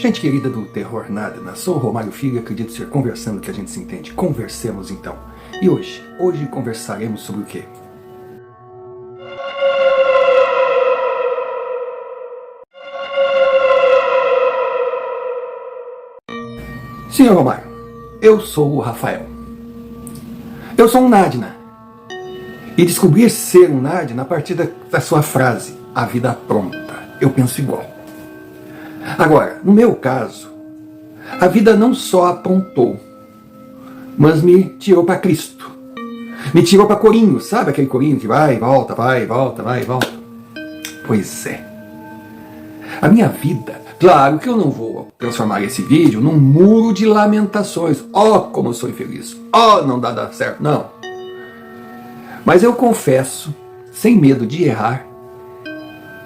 Gente querida do Terror Nada, sou o Romário Filho e acredito ser conversando que a gente se entende. Conversemos então. E hoje conversaremos sobre o quê? Senhor Romário, eu sou o Rafael. Eu sou um Nádina. E descobri ser um Nádina a partir da sua frase, a vida pronta. Eu penso igual. Agora, no meu caso, a vida não só aprontou, mas me tirou para Cristo. Me tirou para Corinho, sabe aquele Corinho que vai e volta, vai e volta, vai e volta? Pois é. A minha vida, claro que eu não vou transformar esse vídeo num muro de lamentações. Oh, como eu sou infeliz. Oh, não dá certo. Não. Mas eu confesso, sem medo de errar,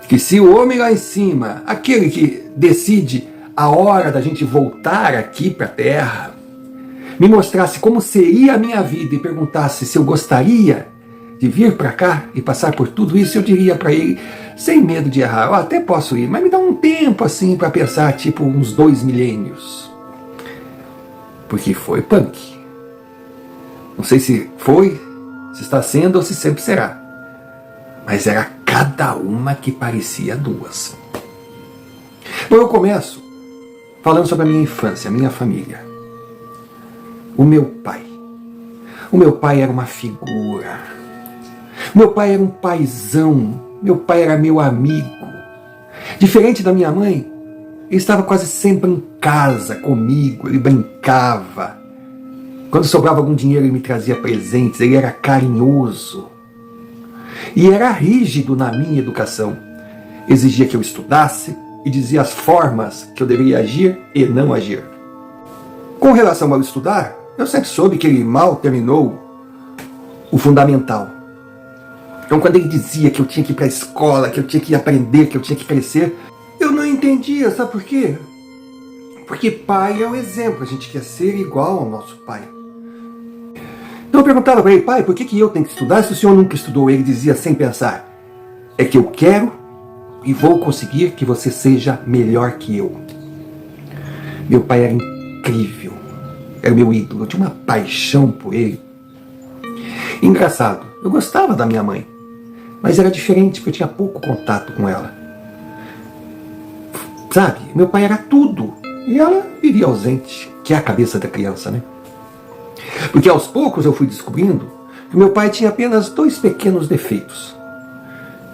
que se o homem lá em cima, aquele que decide a hora da gente voltar aqui para a Terra, me mostrasse como seria a minha vida e perguntasse se eu gostaria de vir para cá e passar por tudo isso, eu diria para ele, sem medo de errar, eu até posso ir, mas me dá um tempo assim para pensar, tipo uns 2 milênios. Porque foi punk. Não sei se foi, se está sendo ou se sempre será. Mas era cada uma que parecia duas. Bom, eu começo falando sobre a minha infância, a minha família. O meu pai. O meu pai era uma figura. Meu pai era um paizão. Meu pai era meu amigo. Diferente da minha mãe, ele estava quase sempre em casa comigo, ele brincava. Quando sobrava algum dinheiro, ele me trazia presentes, ele era carinhoso. E era rígido na minha educação. Exigia que eu estudasse e dizia as formas que eu deveria agir e não agir. Com relação ao estudar, eu sempre soube que ele mal terminou o fundamental. Então quando ele dizia que eu tinha que ir para a escola, que eu tinha que aprender, que eu tinha que crescer, eu não entendia, sabe por quê? Porque pai é o exemplo, a gente quer ser igual ao nosso pai. Então eu perguntava para ele, pai, por que eu tenho que estudar se o senhor nunca estudou? Ele dizia sem pensar, é que eu quero e vou conseguir que você seja melhor que eu. Meu pai era incrível, era meu ídolo, eu tinha uma paixão por ele. Engraçado, eu gostava da minha mãe, mas era diferente porque eu tinha pouco contato com ela. Sabe, meu pai era tudo e ela vivia ausente, que é a cabeça da criança, né? Porque aos poucos eu fui descobrindo que meu pai tinha apenas 2 pequenos defeitos.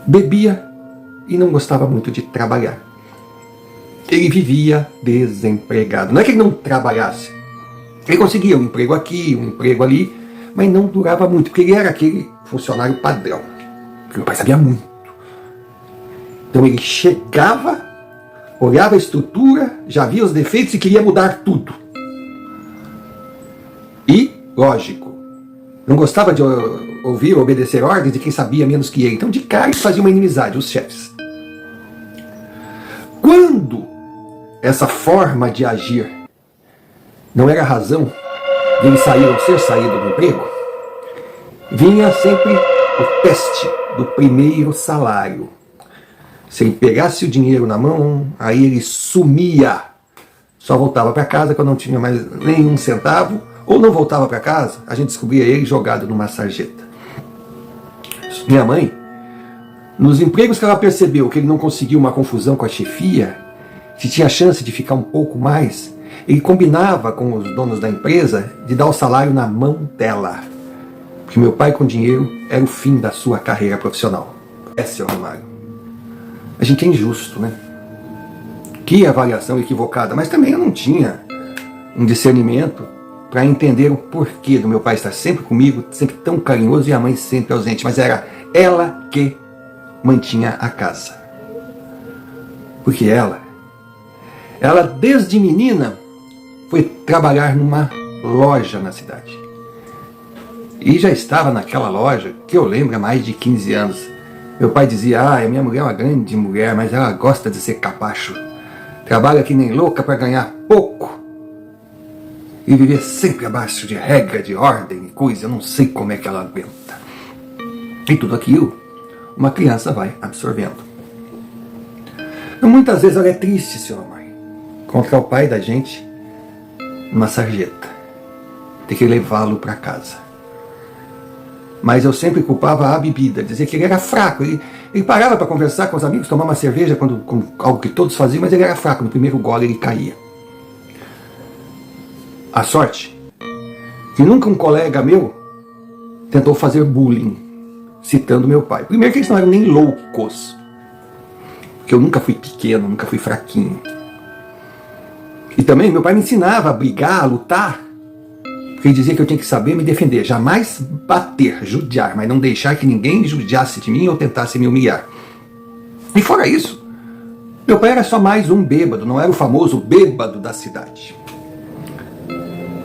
Bebia e não gostava muito de trabalhar. Ele vivia desempregado. Não é que ele não trabalhasse. Ele conseguia um emprego aqui, um emprego ali, mas não durava muito, porque ele era aquele funcionário padrão. Porque meu pai sabia muito. Então ele chegava, olhava a estrutura, já via os defeitos e queria mudar tudo. E, lógico, não gostava de ouvir ou obedecer ordens de quem sabia menos que ele. Então, de cara, isso fazia uma inimizade, os chefes. Quando essa forma de agir não era a razão de ele sair ou ser saído do emprego, vinha sempre o teste do primeiro salário. Se ele pegasse o dinheiro na mão, aí ele sumia. Só voltava para casa quando não tinha mais nenhum centavo, ou não voltava para casa, a gente descobria ele jogado numa sarjeta. Minha mãe, nos empregos que ela percebeu que ele não conseguiu uma confusão com a chefia, se tinha chance de ficar um pouco mais, ele combinava com os donos da empresa de dar o salário na mão dela. Porque meu pai com dinheiro era o fim da sua carreira profissional. Seu Romário. A gente é injusto, né? Que avaliação equivocada, mas também eu não tinha um discernimento para entender o porquê do meu pai estar sempre comigo, sempre tão carinhoso e a mãe sempre ausente, mas era ela que mantinha a casa. Porque ela desde menina foi trabalhar numa loja na cidade. E já estava naquela loja, que eu lembro há mais de 15 anos. Meu pai dizia, a minha mulher é uma grande mulher, mas ela gosta de ser capacho. Trabalha que nem louca para ganhar pouco. E viver sempre abaixo de regra, de ordem e coisa, eu não sei como é que ela aguenta. E tudo aquilo, uma criança vai absorvendo. Então, muitas vezes ela é triste, senhor mãe. encontrar o pai da gente numa sarjeta, ter que levá-lo para casa. Mas eu sempre culpava a bebida, dizia que ele era fraco. Ele parava para conversar com os amigos, tomar uma cerveja, algo que todos faziam, mas ele era fraco. No primeiro gole ele caía. A sorte que nunca um colega meu tentou fazer bullying, citando meu pai. Primeiro que eles não eram nem loucos, porque eu nunca fui pequeno, nunca fui fraquinho. E também meu pai me ensinava a brigar, a lutar, porque ele dizia que eu tinha que saber me defender, jamais bater, judiar, mas não deixar que ninguém judiasse de mim ou tentasse me humilhar. E fora isso, meu pai era só mais um bêbado, não era o famoso bêbado da cidade.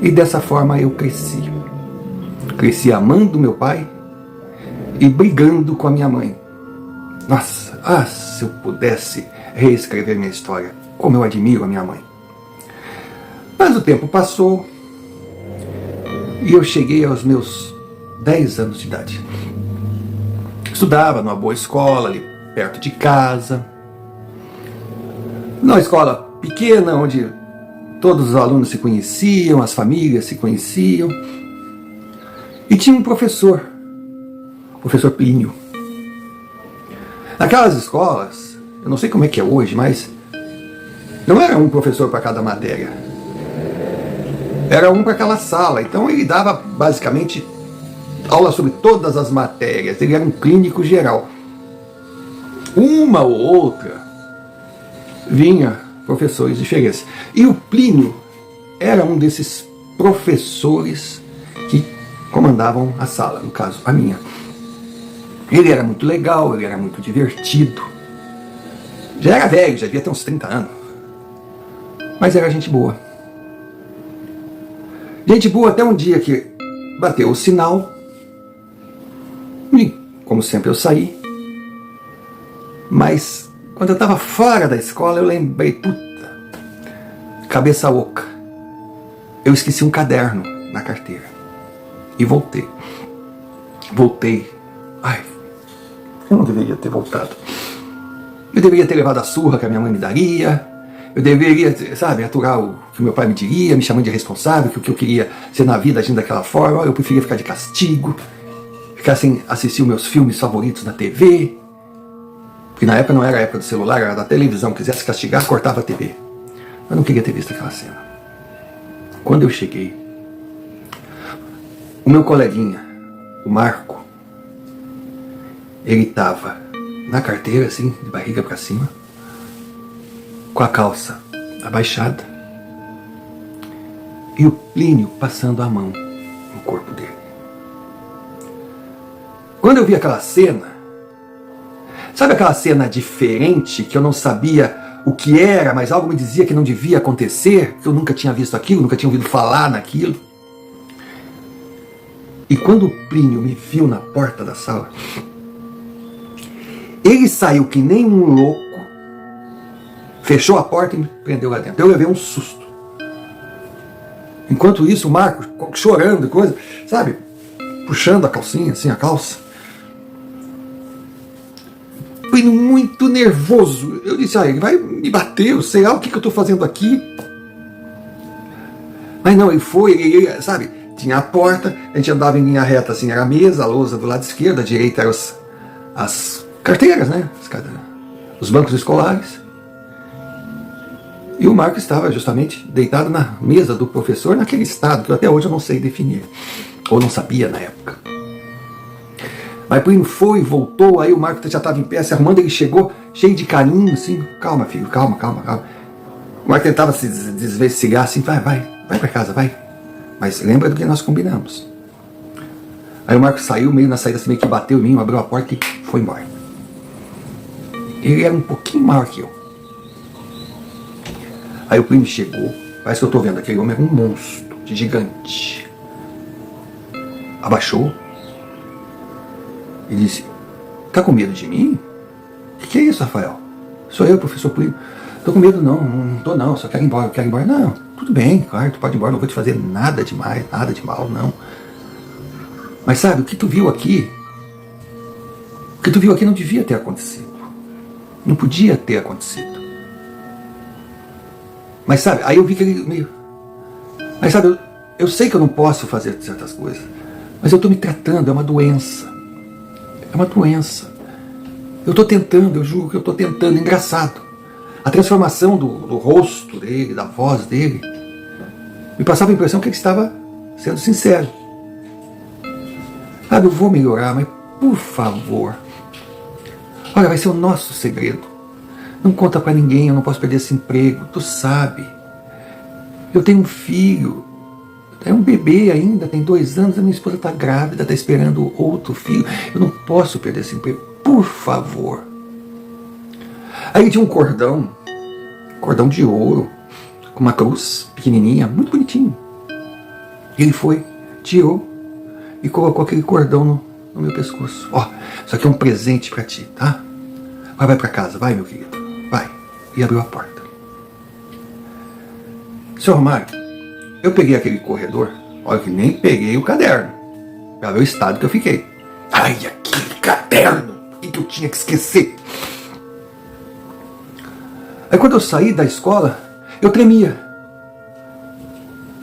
E dessa forma eu cresci. Cresci amando meu pai e brigando com a minha mãe. Nossa, se eu pudesse reescrever minha história, como eu admiro a minha mãe. Mas o tempo passou e eu cheguei aos meus 10 anos de idade. Estudava numa boa escola ali perto de casa. Numa escola pequena onde todos os alunos se conheciam, as famílias se conheciam. E tinha um professor, o professor Plínio. Naquelas escolas, eu não sei como é que é hoje, mas não era um professor para cada matéria. Era um para aquela sala. Então ele dava basicamente aula sobre todas as matérias. Ele era um clínico geral. Uma ou outra vinha professores diferentes. E o Plínio era um desses professores que comandavam a sala, no caso, a minha. Ele era muito legal, ele era muito divertido. Já era velho, já devia ter uns 30 anos. Mas era gente boa. Gente boa até um dia que bateu o sinal. E, como sempre, eu saí. Mas, quando eu estava fora da escola, eu lembrei, puta, cabeça oca. Eu esqueci um caderno na carteira. E voltei. Ai, eu não deveria ter voltado. Eu deveria ter levado a surra que a minha mãe me daria. Eu deveria, sabe, aturar o que meu pai me diria, me chamando de irresponsável, que o que eu queria ser na vida agindo daquela forma. Eu preferia ficar de castigo, ficar sem assistir os meus filmes favoritos na TV. Porque na época não era a época do celular, era da televisão. Quisesse castigar, cortava a TV. Eu não queria ter visto aquela cena. Quando eu cheguei, o meu coleguinha, o Marco, ele estava na carteira, assim, de barriga para cima, com a calça abaixada, e o Plínio passando a mão no corpo dele. Quando eu vi aquela cena, sabe aquela cena diferente, que eu não sabia o que era, mas algo me dizia que não devia acontecer, que eu nunca tinha visto aquilo, nunca tinha ouvido falar naquilo? E quando o Plínio me viu na porta da sala, ele saiu que nem um louco, fechou a porta e me prendeu lá dentro. Eu levei um susto. Enquanto isso, o Marco chorando e coisa, sabe, puxando a calcinha, assim, a calça. Fui muito nervoso. Eu disse, ele vai me bater, eu sei lá o que eu estou fazendo aqui. Mas não, ele foi, ele, sabe, tinha a porta, a gente andava em linha reta, assim, era a mesa, a lousa do lado esquerdo, à direita eram as carteiras, né, os bancos escolares. E o Marco estava justamente deitado na mesa do professor, naquele estado que até hoje eu não sei definir, ou não sabia na época. Mas o Plínio foi, voltou, aí o Marco já estava em pé, se arrumando, ele chegou cheio de carinho, assim, calma filho, calma. O Marco tentava se desvencilhar, assim, vai para casa, vai. Mas lembra do que nós combinamos. Aí o Marco saiu, meio na saída, assim, meio que bateu em mim, abriu a porta e foi embora. Ele era um pouquinho maior que eu. Aí o Plínio chegou, parece que eu estou vendo, aquele homem era um monstro, de gigante. Abaixou e disse, tá com medo de mim? O que é isso, Rafael? Sou eu, professor Plínio. Tô com medo não tô não, só quero ir embora. Não, tudo bem, claro, tu pode ir embora, não vou te fazer nada demais, nada de mal, não. Mas sabe, o que tu viu aqui não devia ter acontecido. Não podia ter acontecido. Mas sabe, aí eu vi que ele meio... Mas sabe, eu sei que eu não posso fazer certas coisas, mas eu estou me tratando, é uma doença. É uma doença. Eu estou tentando, eu juro que eu estou tentando, engraçado. A transformação do rosto dele, da voz dele, me passava a impressão que ele estava sendo sincero. Sabe, eu vou melhorar, mas por favor, olha, vai ser o nosso segredo. Não conta pra ninguém, eu não posso perder esse emprego, tu sabe. Eu tenho um filho, é um bebê ainda, tem 2 anos, a minha esposa está grávida, está esperando outro filho. Eu não posso perder esse emprego, por favor. Aí tinha um cordão de ouro, com uma cruz pequenininha, muito bonitinho. Ele foi, tirou e colocou aquele cordão no meu pescoço. Ó, isso aqui é um presente para ti, tá? Vai pra casa, vai, meu querido, vai. E abriu a porta. Senhor Romário, eu peguei aquele corredor, olha que nem peguei o caderno, para ver o estado que eu fiquei. Ai, aquele caderno, que eu tinha que esquecer. Aí quando eu saí da escola, eu tremia.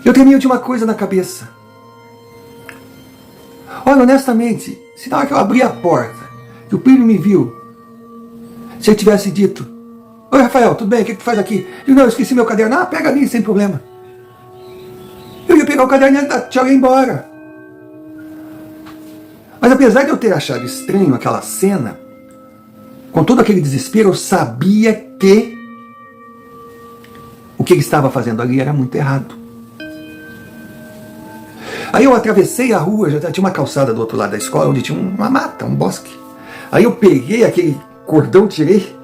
Eu tremia de uma coisa na cabeça. Olha, honestamente, se na hora que eu abri a porta, que o Plínio me viu, se ele tivesse dito: oi, Rafael, tudo bem? O que tu faz aqui? Eu não, eu esqueci meu caderno. Ah, pega ali, sem problema. Eu ia pegar o caderno e dar tchau e ir embora. Mas apesar de eu ter achado estranho aquela cena, com todo aquele desespero, eu sabia que o que ele estava fazendo ali era muito errado. Aí eu atravessei a rua, já tinha uma calçada do outro lado da escola, onde tinha uma mata, um bosque. Aí eu peguei aquele cordão, tirei,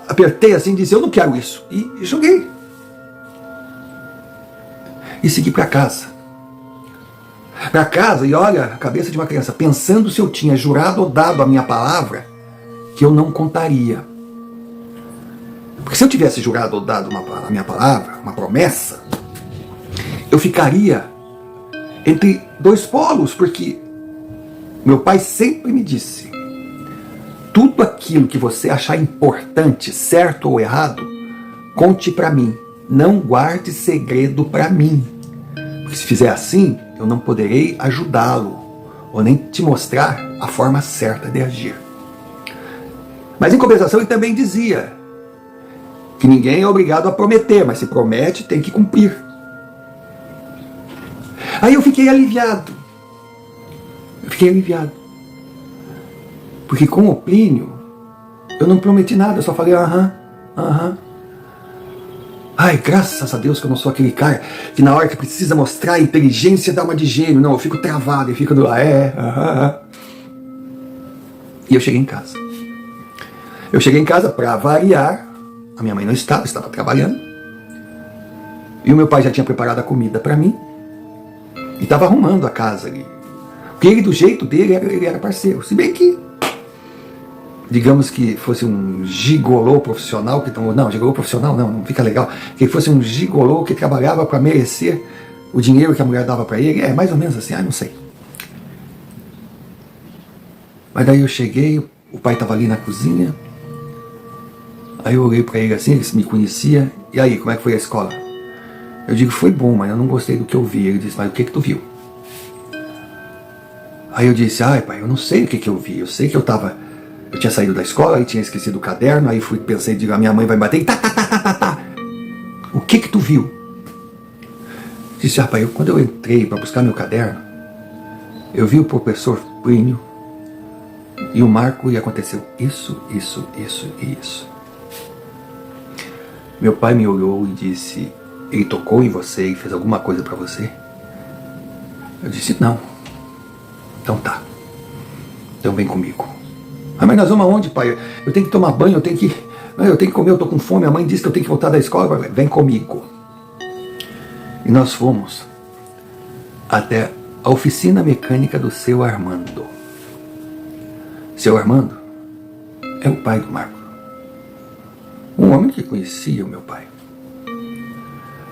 apertei assim e disse: eu não quero isso. E joguei. E segui para casa. Para casa, e olha a cabeça de uma criança, pensando se eu tinha jurado ou dado a minha palavra, que eu não contaria. Porque se eu tivesse jurado ou dado a minha palavra, uma promessa, eu ficaria entre 2 polos, porque meu pai sempre me disse: tudo aquilo que você achar importante, certo ou errado, conte para mim. Não guarde segredo para mim. Porque se fizer assim, eu não poderei ajudá-lo, ou nem te mostrar a forma certa de agir. Mas em compensação ele também dizia que ninguém é obrigado a prometer, mas se promete, tem que cumprir. Aí eu fiquei aliviado. Porque com o Plínio, eu não prometi nada, eu só falei aham. Ai, graças a Deus que eu não sou aquele cara que na hora que precisa mostrar a inteligência dá uma de gênio. Não, eu fico travado, eu fico do aham. E eu cheguei em casa. Eu cheguei em casa para variar. A minha mãe não estava trabalhando. E o meu pai já tinha preparado a comida para mim. E estava arrumando a casa ali. Porque ele, do jeito dele, ele era parceiro. Se bem que, digamos que fosse um gigolô profissional, não, gigolô profissional não fica legal. Que ele fosse um gigolô que trabalhava para merecer o dinheiro que a mulher dava para ele. É mais ou menos assim, não sei. Mas daí eu cheguei, o pai estava ali na cozinha. Aí eu olhei para ele assim, ele me conhecia. E aí, como é que foi a escola? Eu digo: foi bom, mas eu não gostei do que eu vi. Ele disse: mas o que tu viu? Aí eu disse: ai pai, eu não sei o que eu vi. Eu sei que eu tinha saído da escola e tinha esquecido o caderno. Aí pensei, digo, a minha mãe vai bater e tá. O que tu viu? Disse: ah pai, quando eu entrei para buscar meu caderno, eu vi o professor Plínio e o Marco e aconteceu isso e isso. Meu pai me olhou e disse: ele tocou em você e fez alguma coisa para você? Eu disse: não. Então tá. Então vem comigo. Ah, mas nós vamos aonde, pai? Eu tenho que tomar banho, eu tenho que comer, eu tô com fome. A mãe disse que eu tenho que voltar da escola. Vem comigo. E nós fomos até a oficina mecânica do seu Armando. Seu Armando é o pai do Marco. Um homem que conhecia o meu pai.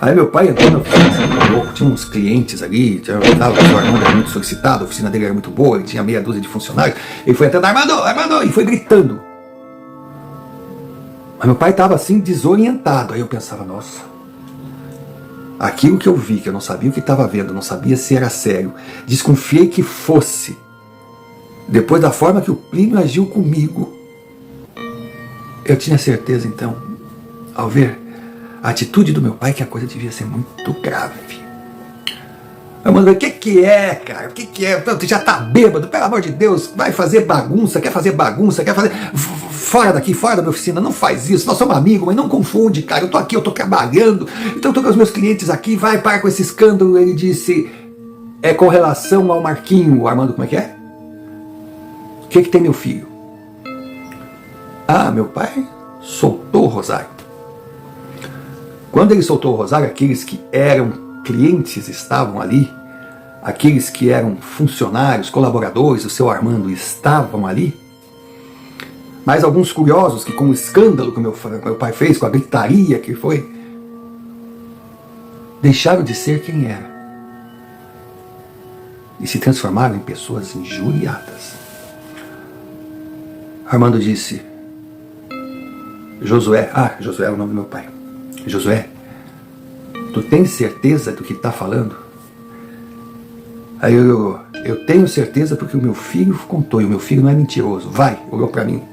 Aí meu pai entrou na oficina, tinha uns clientes ali, o seu Armando era muito solicitado, a oficina dele era muito boa, ele tinha meia dúzia de funcionários. Ele foi entrando: Armando, e foi gritando. Mas meu pai estava assim, desorientado. Aí eu pensava: nossa, aquilo que eu vi, que eu não sabia o que estava vendo, não sabia se era sério, desconfiei que fosse, depois da forma que o Plínio agiu comigo, eu tinha certeza então, ao ver a atitude do meu pai, que a coisa devia ser muito grave. Armando, o que é, cara? O que é? Tu já tá bêbado, pelo amor de Deus, vai fazer bagunça, quer fazer bagunça, quer fazer... Fora daqui, fora da minha oficina, não faz isso, nós somos amigos, mas não confunde, cara, eu tô aqui, eu tô trabalhando, então eu tô com os meus clientes aqui, vai, para com esse escândalo. Ele disse, é com relação ao Marquinho. Armando, como é que é? O que tem meu filho? Ah, meu pai soltou o rosário. Quando ele soltou o rosário, aqueles que eram clientes estavam ali, aqueles que eram funcionários, colaboradores do seu Armando estavam ali, mas alguns curiosos que, com o escândalo que meu pai fez, com a gritaria que foi, deixaram de ser quem era e se transformaram em pessoas injuriadas. Armando disse, Josué é o nome do meu pai, Josué, tu tens certeza do que está falando? Aí eu tenho certeza porque o meu filho contou, e o meu filho não é mentiroso. Vai, olhou para mim,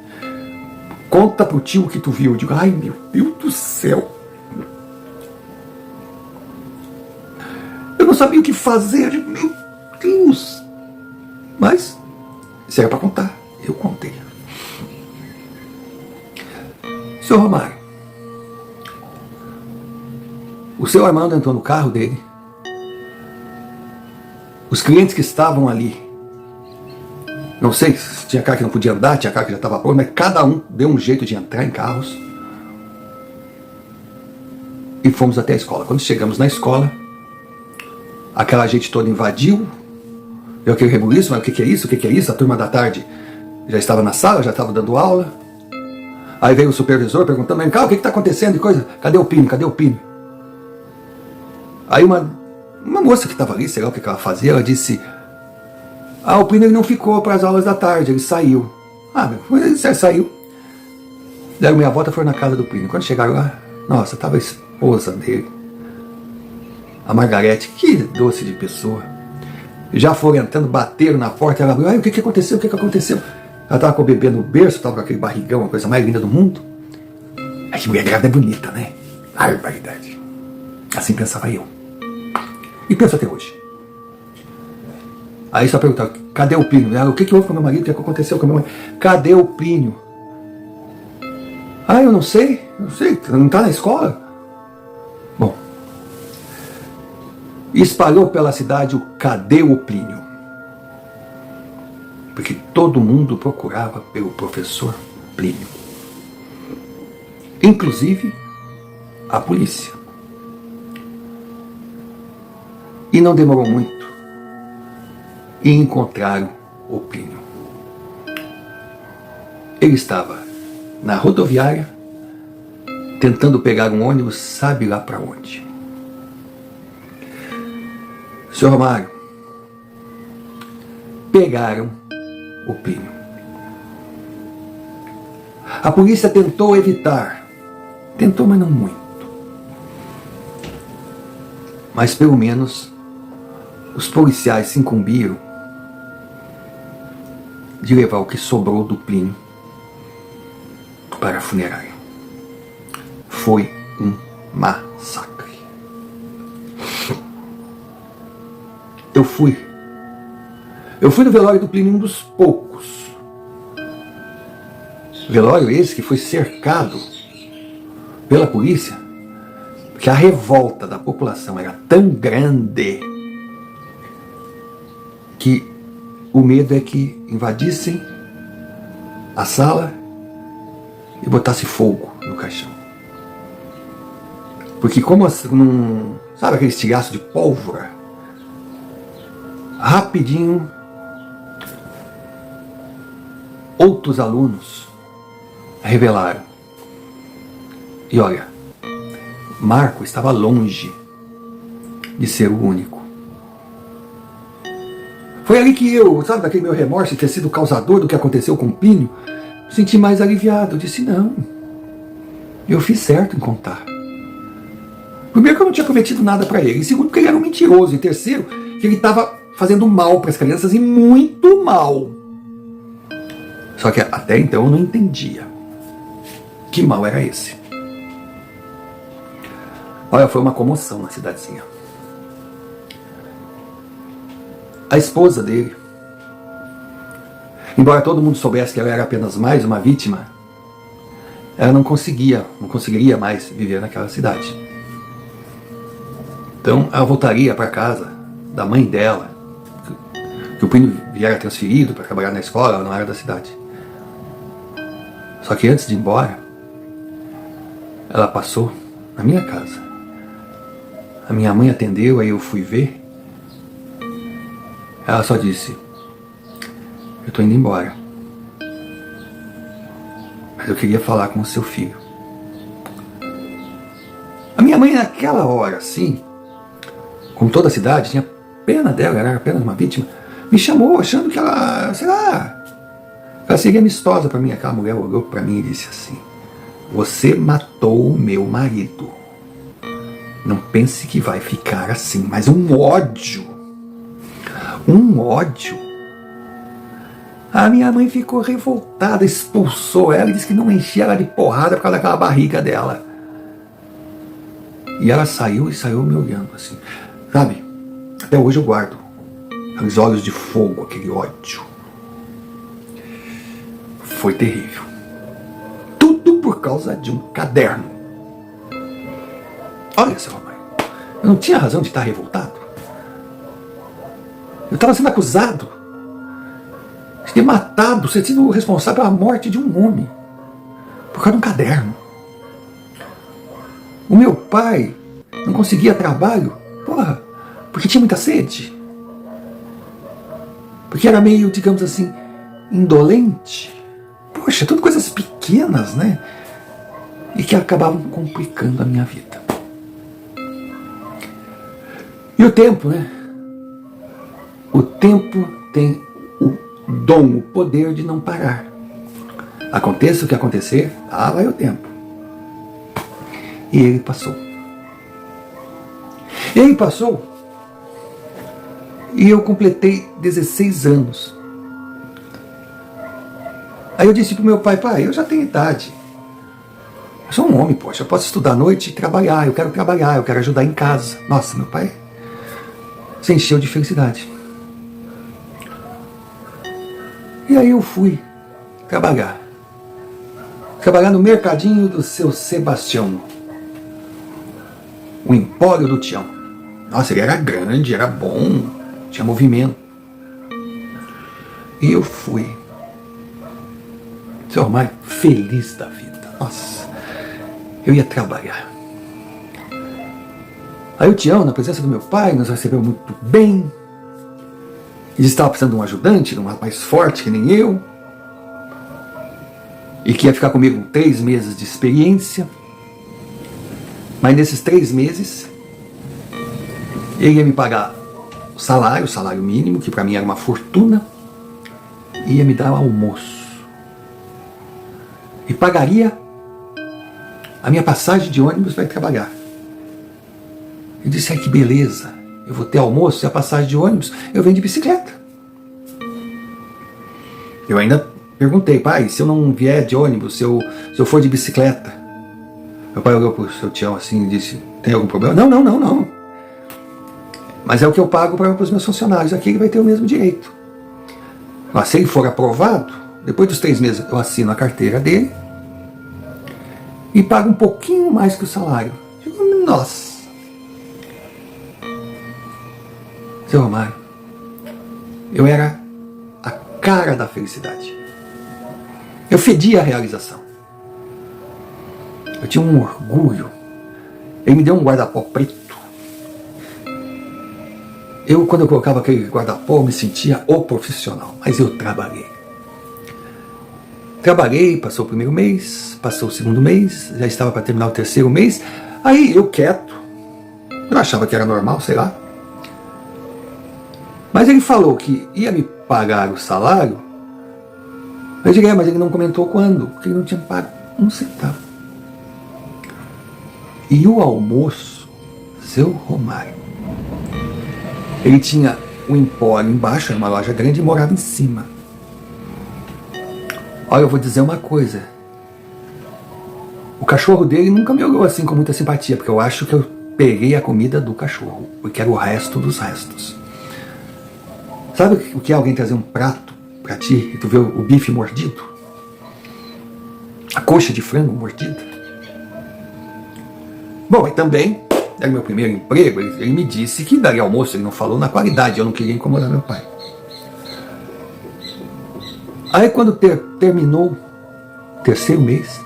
conta pro tio o que tu viu. Eu digo, ai meu Deus do céu, eu não sabia o que fazer. Eu digo, meu Deus, mas se era para contar, eu contei. Seu Romário, o seu Armando entrou no carro dele, os clientes que estavam ali, não sei se tinha cara que não podia andar, tinha cara que já estava pronto, mas cada um deu um jeito de entrar em carros e fomos até a escola. Quando chegamos na escola, aquela gente toda invadiu, deu aquele rebuliço, mas o que é isso, o que é isso? A turma da tarde já estava na sala, já estava dando aula. Aí veio o supervisor perguntando, o que está acontecendo e coisa, cadê o Pino, cadê o Pino? Aí uma moça que estava ali, sei lá o que ela fazia, ela disse, o Pino ele não ficou para as aulas da tarde, ele saiu. Mas ele saiu. Deram meia volta, foram na casa do Pino. Quando chegaram lá, nossa, estava a esposa dele, a Margarete, que doce de pessoa. Já foram entrando, bateram na porta, ela abriu, o que aconteceu, o que aconteceu? Ela estava com o bebê no berço, estava com aquele barrigão, a coisa mais linda do mundo. Que mulher grávida é bonita, né? Barbaridade. Assim pensava eu. E penso até hoje. Aí só perguntaram, cadê o Plínio? Ela, o que houve com meu marido? O que aconteceu com meu marido? Cadê o Plínio? Eu não sei, não está na escola? Bom, espalhou pela cidade o cadê o Plínio? Porque todo mundo procurava pelo professor Plínio. Inclusive a polícia. E não demorou muito e encontraram o Plínio. Ele estava na rodoviária tentando pegar um ônibus, sabe lá para onde. Senhor Romário, pegaram o Plínio. A polícia tentou evitar, tentou, mas não muito. Mas pelo menos os policiais se incumbiram de levar o que sobrou do Plínio para a funerária. Foi um massacre. Eu fui no velório do Plínio, um dos poucos. Velório esse que foi cercado pela polícia, porque a revolta da população era tão grande que o medo é que invadissem a sala e botassem fogo no caixão. Porque como sabe aquele estilhaço de pólvora? Rapidinho, outros alunos revelaram. E olha, Marco estava longe de ser o único. Foi ali que eu, sabe, daquele meu remorso de ter sido causador do que aconteceu com o Plínio, me senti mais aliviado. Eu disse, não, eu fiz certo em contar. Primeiro que eu não tinha prometido nada para ele. E segundo que ele era um mentiroso. E terceiro, que ele estava fazendo mal para as crianças e muito mal. Só que até então eu não entendia que mal era esse. Olha, foi uma comoção na cidadezinha. A esposa dele, embora todo mundo soubesse que ela era apenas mais uma vítima, ela não conseguiria mais viver naquela cidade. Então ela voltaria para casa da mãe dela, que o Plínio viera transferido para trabalhar na escola, ela não era da cidade. Só que antes de ir embora, ela passou na minha casa. A minha mãe atendeu, aí eu fui ver. Ela só disse: eu estou indo embora, mas eu queria falar com o seu filho. A minha mãe naquela hora, assim, como toda a cidade, tinha pena dela, ela era apenas uma vítima, me chamou achando que ela, sei lá, ela seria amistosa para mim. Aquela mulher olhou para mim e disse assim: você matou o meu marido. Não pense que vai ficar assim, mas um ódio. A minha mãe ficou revoltada, expulsou ela e disse que não enchia ela de porrada por causa daquela barriga dela. E ela saiu me olhando assim. Sabe, até hoje eu guardo aqueles olhos de fogo, aquele ódio. Foi terrível. Tudo por causa de um caderno. Olha, seu Romário, eu não tinha razão de estar revoltado. Eu estava sendo acusado de ter matado, ser sido responsável pela morte de um homem por causa de um caderno. O meu pai não conseguia trabalho, porque tinha muita sede. Porque era meio, digamos assim, indolente. Poxa, tudo coisas pequenas, né? E que acabavam complicando a minha vida. E o tempo, né? O tempo tem o dom, o poder de não parar. Aconteça o que acontecer, vai o tempo. E ele passou. Ele passou e eu completei 16 anos. Aí eu disse pro meu pai: pai, eu já tenho idade. Eu sou um homem, poxa, eu posso estudar à noite e trabalhar. Eu quero trabalhar, eu quero ajudar em casa. Nossa, meu pai se encheu de felicidade. E aí eu fui trabalhar no mercadinho do seu Sebastião, o empório do Tião. Nossa, ele era grande, era bom, tinha movimento. E eu fui, seu Romário, feliz da vida. Nossa, eu ia trabalhar. Aí o Tião, na presença do meu pai, nos recebeu muito bem. Ele estava precisando de um ajudante, de um mais forte que nem eu, e que ia ficar comigo 3 meses de experiência. Mas nesses 3 meses, ele ia me pagar o salário mínimo, que para mim era uma fortuna, e ia me dar o almoço. E pagaria a minha passagem de ônibus para ir trabalhar. Eu disse: ai, que beleza, eu vou ter almoço e a passagem de ônibus eu venho de bicicleta. Eu ainda perguntei: pai, se eu não vier de ônibus, se eu for de bicicleta? Meu pai olhou pro seu Tião assim e disse: tem algum problema? Não. Mas é o que eu pago para os meus funcionários aqui, ele vai ter o mesmo direito. Mas se ele for aprovado, depois dos 3 meses eu assino a carteira dele e pago um pouquinho mais que o salário. Eu digo: nossa. Seu Romário, eu era a cara da felicidade. Eu fedia a realização. Eu tinha um orgulho. Ele me deu um guarda-pó preto. Quando eu colocava aquele guarda-pó, eu me sentia o profissional. Mas eu trabalhei. Passou o primeiro mês, passou o segundo mês, já estava para terminar o terceiro mês. Aí eu quieto, eu achava que era normal, sei lá. Mas ele falou que ia me pagar o salário. Eu digo: mas ele não comentou quando, porque ele não tinha pago 1 centavo. E o almoço Seu Romário. Ele tinha um empório embaixo, era uma loja grande, e morava em cima. Olha, eu vou dizer uma coisa. O cachorro dele nunca me olhou assim com muita simpatia, porque eu acho que eu peguei a comida do cachorro, porque era o resto dos restos. Sabe o que é alguém trazer um prato pra ti e tu vê o bife mordido? A coxa de frango mordida? Bom, e também, era meu primeiro emprego, ele me disse que daria almoço, ele não falou na qualidade, eu não queria incomodar meu pai. Aí quando terminou o terceiro mês,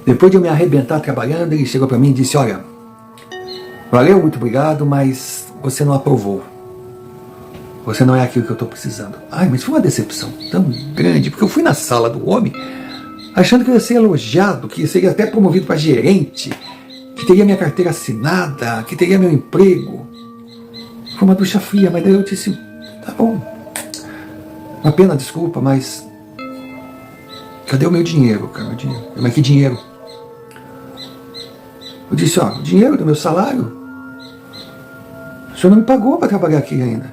depois de eu me arrebentar trabalhando, ele chegou para mim e disse: olha, valeu, muito obrigado, mas você não aprovou. Você não é aquilo que eu estou precisando. Ai, mas foi uma decepção tão grande, porque eu fui na sala do homem achando que eu ia ser elogiado, que seria até promovido para gerente, que teria minha carteira assinada, que teria meu emprego. Foi uma ducha fria, mas daí eu disse: tá bom, uma pena, desculpa, mas cadê o meu dinheiro, cara? Meu dinheiro. Mas que dinheiro? Eu disse: ó, o dinheiro do meu salário, o senhor não me pagou para trabalhar aqui ainda.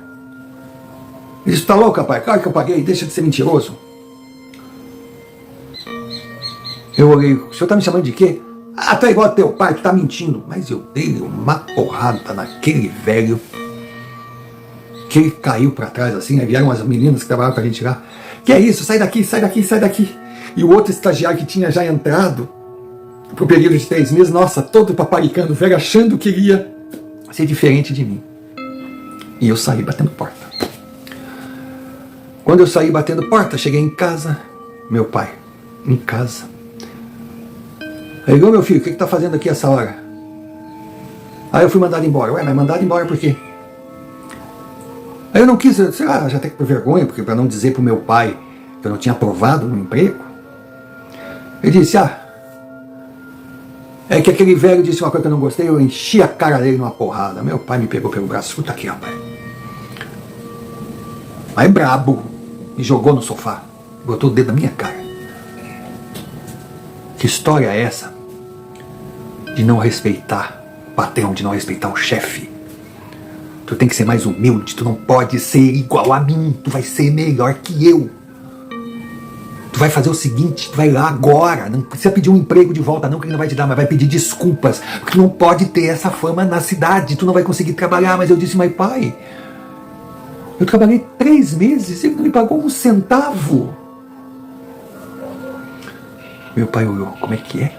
Ele disse: tá louco, rapaz? Claro que eu paguei, deixa de ser mentiroso. Eu olhei: o senhor tá me chamando de quê? Ah, tá igual teu pai, que tá mentindo. Mas eu dei uma porrada naquele velho, que ele caiu para trás assim, aí vieram as meninas que trabalhavam pra gente tirar. Que é isso? Sai daqui, sai daqui, sai daqui. E o outro estagiário que tinha já entrado pro período de 3 meses, nossa, todo paparicando, velho, achando que ele ia ser diferente de mim. E eu saí batendo porta. Quando eu saí batendo porta, cheguei em casa, meu pai, em casa. Aí ele: ô meu filho, o que tá fazendo aqui essa hora? Aí eu fui mandado embora. Ué, mas mandado embora por quê? Aí eu não quis, sei lá, já até por vergonha, porque para não dizer pro meu pai que eu não tinha aprovado no emprego. Ele disse: ah, é que aquele velho disse uma coisa que eu não gostei, eu enchi a cara dele numa porrada. Meu pai me pegou pelo braço: escuta aqui, rapaz. Aí brabo, me jogou no sofá, botou o dedo na minha cara. Que história é essa de não respeitar o patrão, de não respeitar o chefe? Tu tem que ser mais humilde, tu não pode ser igual a mim, tu vai ser melhor que eu. Tu vai fazer o seguinte, tu vai lá agora, não precisa pedir um emprego de volta não, que ele não vai te dar, mas vai pedir desculpas, porque tu não pode ter essa fama na cidade, tu não vai conseguir trabalhar. Mas eu disse: mas pai, eu trabalhei 3 meses e ele não me pagou um centavo. Meu pai olhou: como é que é?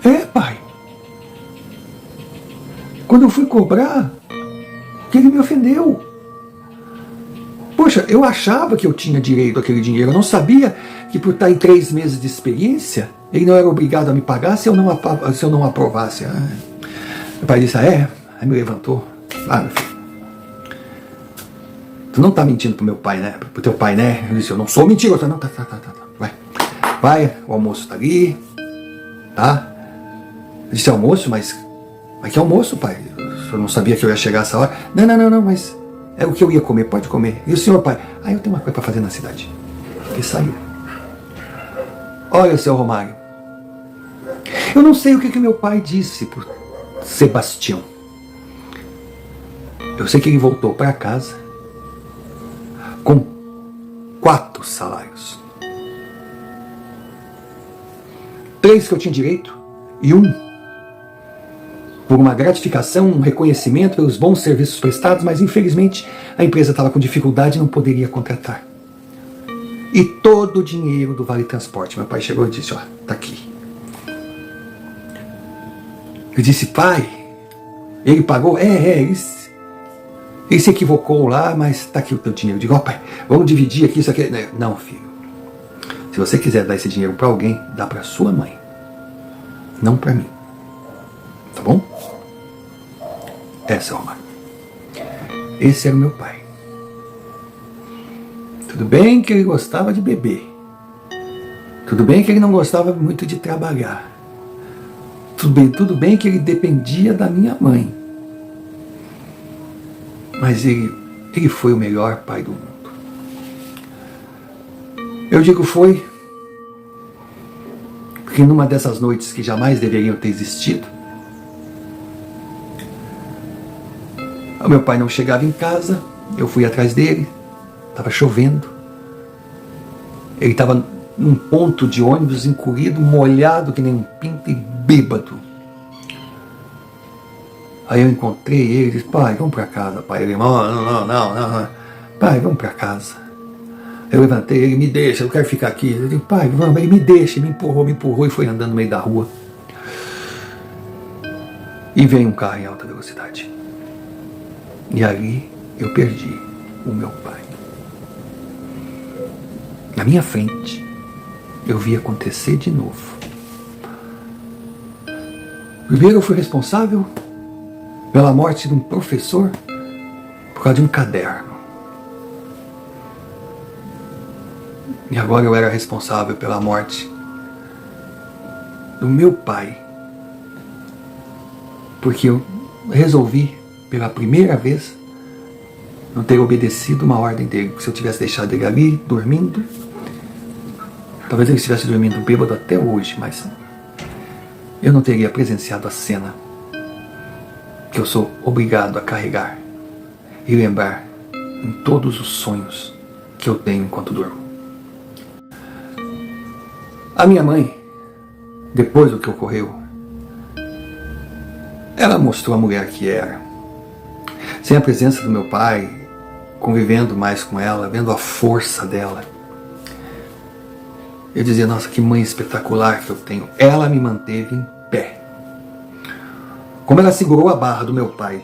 É, pai. Quando eu fui cobrar, que ele me ofendeu. Poxa, eu achava que eu tinha direito àquele dinheiro. Eu não sabia que por estar em 3 meses de experiência, ele não era obrigado a me pagar se eu não aprovasse. Ah. Meu pai disse: ah, é? Aí me levantou. Ah, meu filho, tu não tá mentindo pro meu pai, né? Pro teu pai, né? Eu disse: eu não sou mentiroso. Não, tá. Vai, o almoço tá ali, tá? Eu disse: almoço? Mas que almoço, pai? O senhor não sabia que eu ia chegar essa hora? Não, mas é o que eu ia comer, pode comer. E o senhor, pai? Ah, eu tenho uma coisa para fazer na cidade. E saiu. Olha, seu Romário, eu não sei o que meu pai disse por Sebastião. Eu sei que ele voltou para casa com 4 salários. 3 que eu tinha direito e 1 por uma gratificação, um reconhecimento pelos bons serviços prestados, mas infelizmente a empresa estava com dificuldade e não poderia contratar. E todo o dinheiro do Vale Transporte. Meu pai chegou e disse: ó, tá aqui. Eu disse: pai, ele pagou? Ele se equivocou lá, mas tá aqui o teu dinheiro. Eu digo: ó, pai, vamos dividir aqui isso aqui. Não, filho. Se você quiser dar esse dinheiro para alguém, dá para sua mãe, não para mim. Tá bom? Essa é uma. Esse era o meu pai. Tudo bem que ele gostava de beber. Tudo bem que ele não gostava muito de trabalhar. Tudo bem que ele dependia da minha mãe. Mas ele foi o melhor pai do mundo. Eu digo foi, porque Porque numa dessas noites que jamais deveriam ter existido, o meu pai não chegava em casa, eu fui atrás dele, estava chovendo, ele estava num ponto de ônibus encolhido, molhado que nem um pinto e bêbado. Aí eu encontrei ele e disse: pai, vamos para casa, pai. Ele: não, pai, vamos para casa. Eu levantei, ele: me deixa, eu quero ficar aqui. Eu disse: pai, vamos. Ele: me deixa, me empurrou e foi andando no meio da rua. E veio um carro em alta velocidade. E ali eu perdi o meu pai. Na minha frente, eu vi acontecer de novo. Primeiro eu fui responsável pela morte de um professor por causa de um caderno. E agora eu era responsável pela morte do meu pai, porque eu resolvi, pela primeira vez, não ter obedecido uma ordem dele. Se eu tivesse deixado ele ali, dormindo, talvez ele estivesse dormindo bêbado até hoje, mas eu não teria presenciado a cena que eu sou obrigado a carregar e lembrar em todos os sonhos que eu tenho enquanto durmo. A minha mãe, depois do que ocorreu, ela mostrou a mulher que era. Sem a presença do meu pai, convivendo mais com ela, vendo a força dela, eu dizia: nossa, que mãe espetacular que eu tenho. Ela me manteve em pé. Como ela segurou a barra do meu pai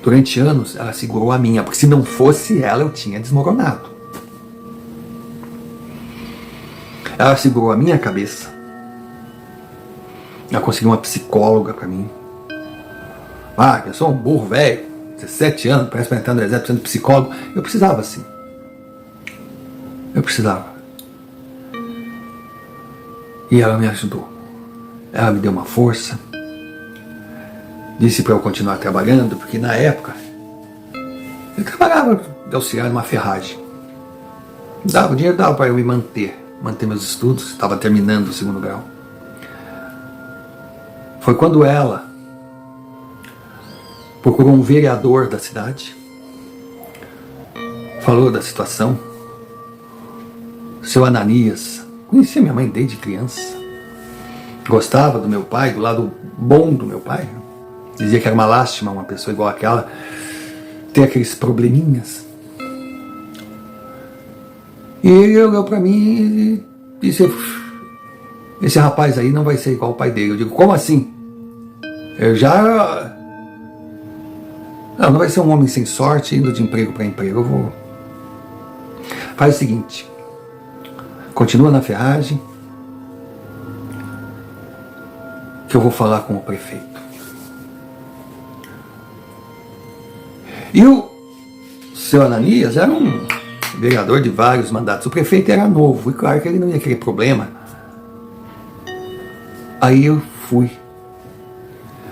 durante anos, ela segurou a minha, porque se não fosse ela, eu tinha desmoronado. Ela segurou a minha cabeça. Ela conseguiu uma psicóloga para mim. Ah, eu sou um burro velho, 17 anos, parece para entrar no exército sendo psicólogo. Eu precisava, sim. Eu precisava. E ela me ajudou. Ela me deu uma força. Disse para eu continuar trabalhando, porque na época eu trabalhava de auxiliar numa ferragem. O dinheiro dava para eu me manter meus estudos, estava terminando o segundo grau. Foi quando ela procurou um vereador da cidade, falou da situação. Seu Ananias conhecia minha mãe desde criança, gostava do meu pai, do lado bom do meu pai. Dizia que era uma lástima uma pessoa igual aquela ter aqueles probleminhas. E ele olhou para mim e disse: esse rapaz aí não vai ser igual o pai dele. Eu digo: como assim? Não vai ser um homem sem sorte, indo de emprego para emprego. Eu vou. Faz o seguinte: continua na ferragem, que eu vou falar com o prefeito. E o seu Ananias era um vereador de vários mandatos. O prefeito era novo, e claro que ele não ia querer problema. Aí eu fui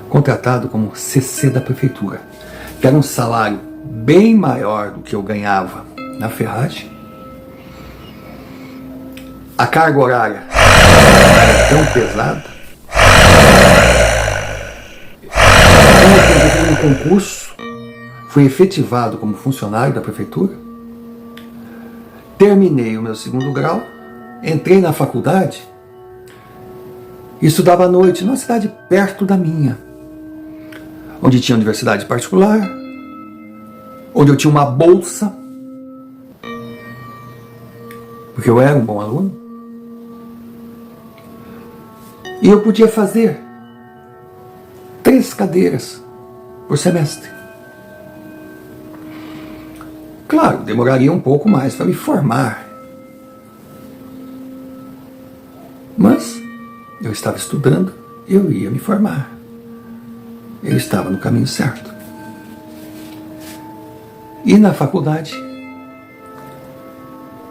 contratado como CC da prefeitura, que era um salário bem maior do que eu ganhava na ferragem. A carga horária era tão pesada. Eu entrei no concurso, fui efetivado como funcionário da prefeitura, terminei o meu segundo grau, entrei na faculdade e estudava à noite numa cidade perto da minha, onde tinha universidade particular, onde eu tinha uma bolsa, porque eu era um bom aluno, e eu podia fazer 3 cadeiras por semestre. Claro, demoraria um pouco mais para me formar, mas eu estava estudando, eu ia me formar. Eu estava no caminho certo. E na faculdade,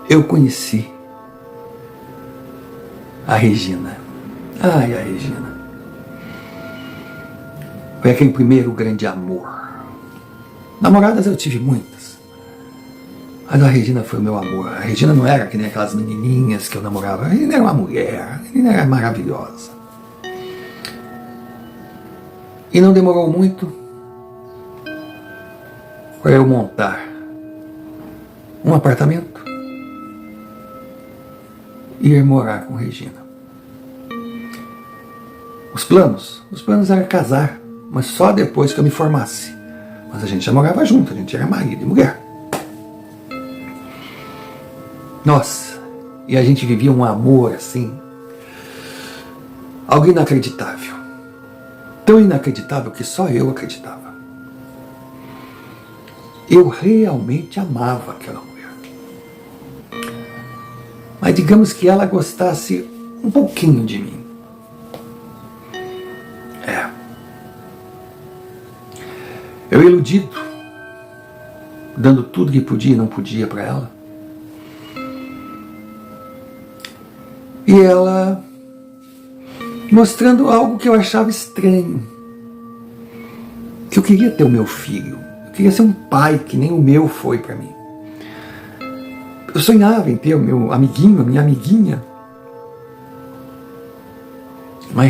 eu conheci a Regina. Ai, a Regina. Foi aquele primeiro grande amor. Namoradas eu tive muitas. Mas a Regina foi o meu amor. A Regina não era que nem aquelas menininhas que eu namorava. A Regina era uma mulher. A Regina era maravilhosa. E não demorou muito para eu montar um apartamento e ir morar com Regina. Os planos eram casar, mas só depois que eu me formasse. Mas a gente já morava junto, a gente era marido e mulher. Nossa, e a gente vivia um amor assim, algo inacreditável. Tão inacreditável que só eu acreditava. Eu realmente amava aquela mulher. Mas digamos que ela gostasse um pouquinho de mim. Eu iludido, dando tudo que podia e não podia para ela. E ela mostrando algo que eu achava estranho. Que eu queria ter o meu filho. Eu queria ser um pai que nem o meu foi para mim. Eu sonhava em ter o meu amiguinho, a minha amiguinha. Mas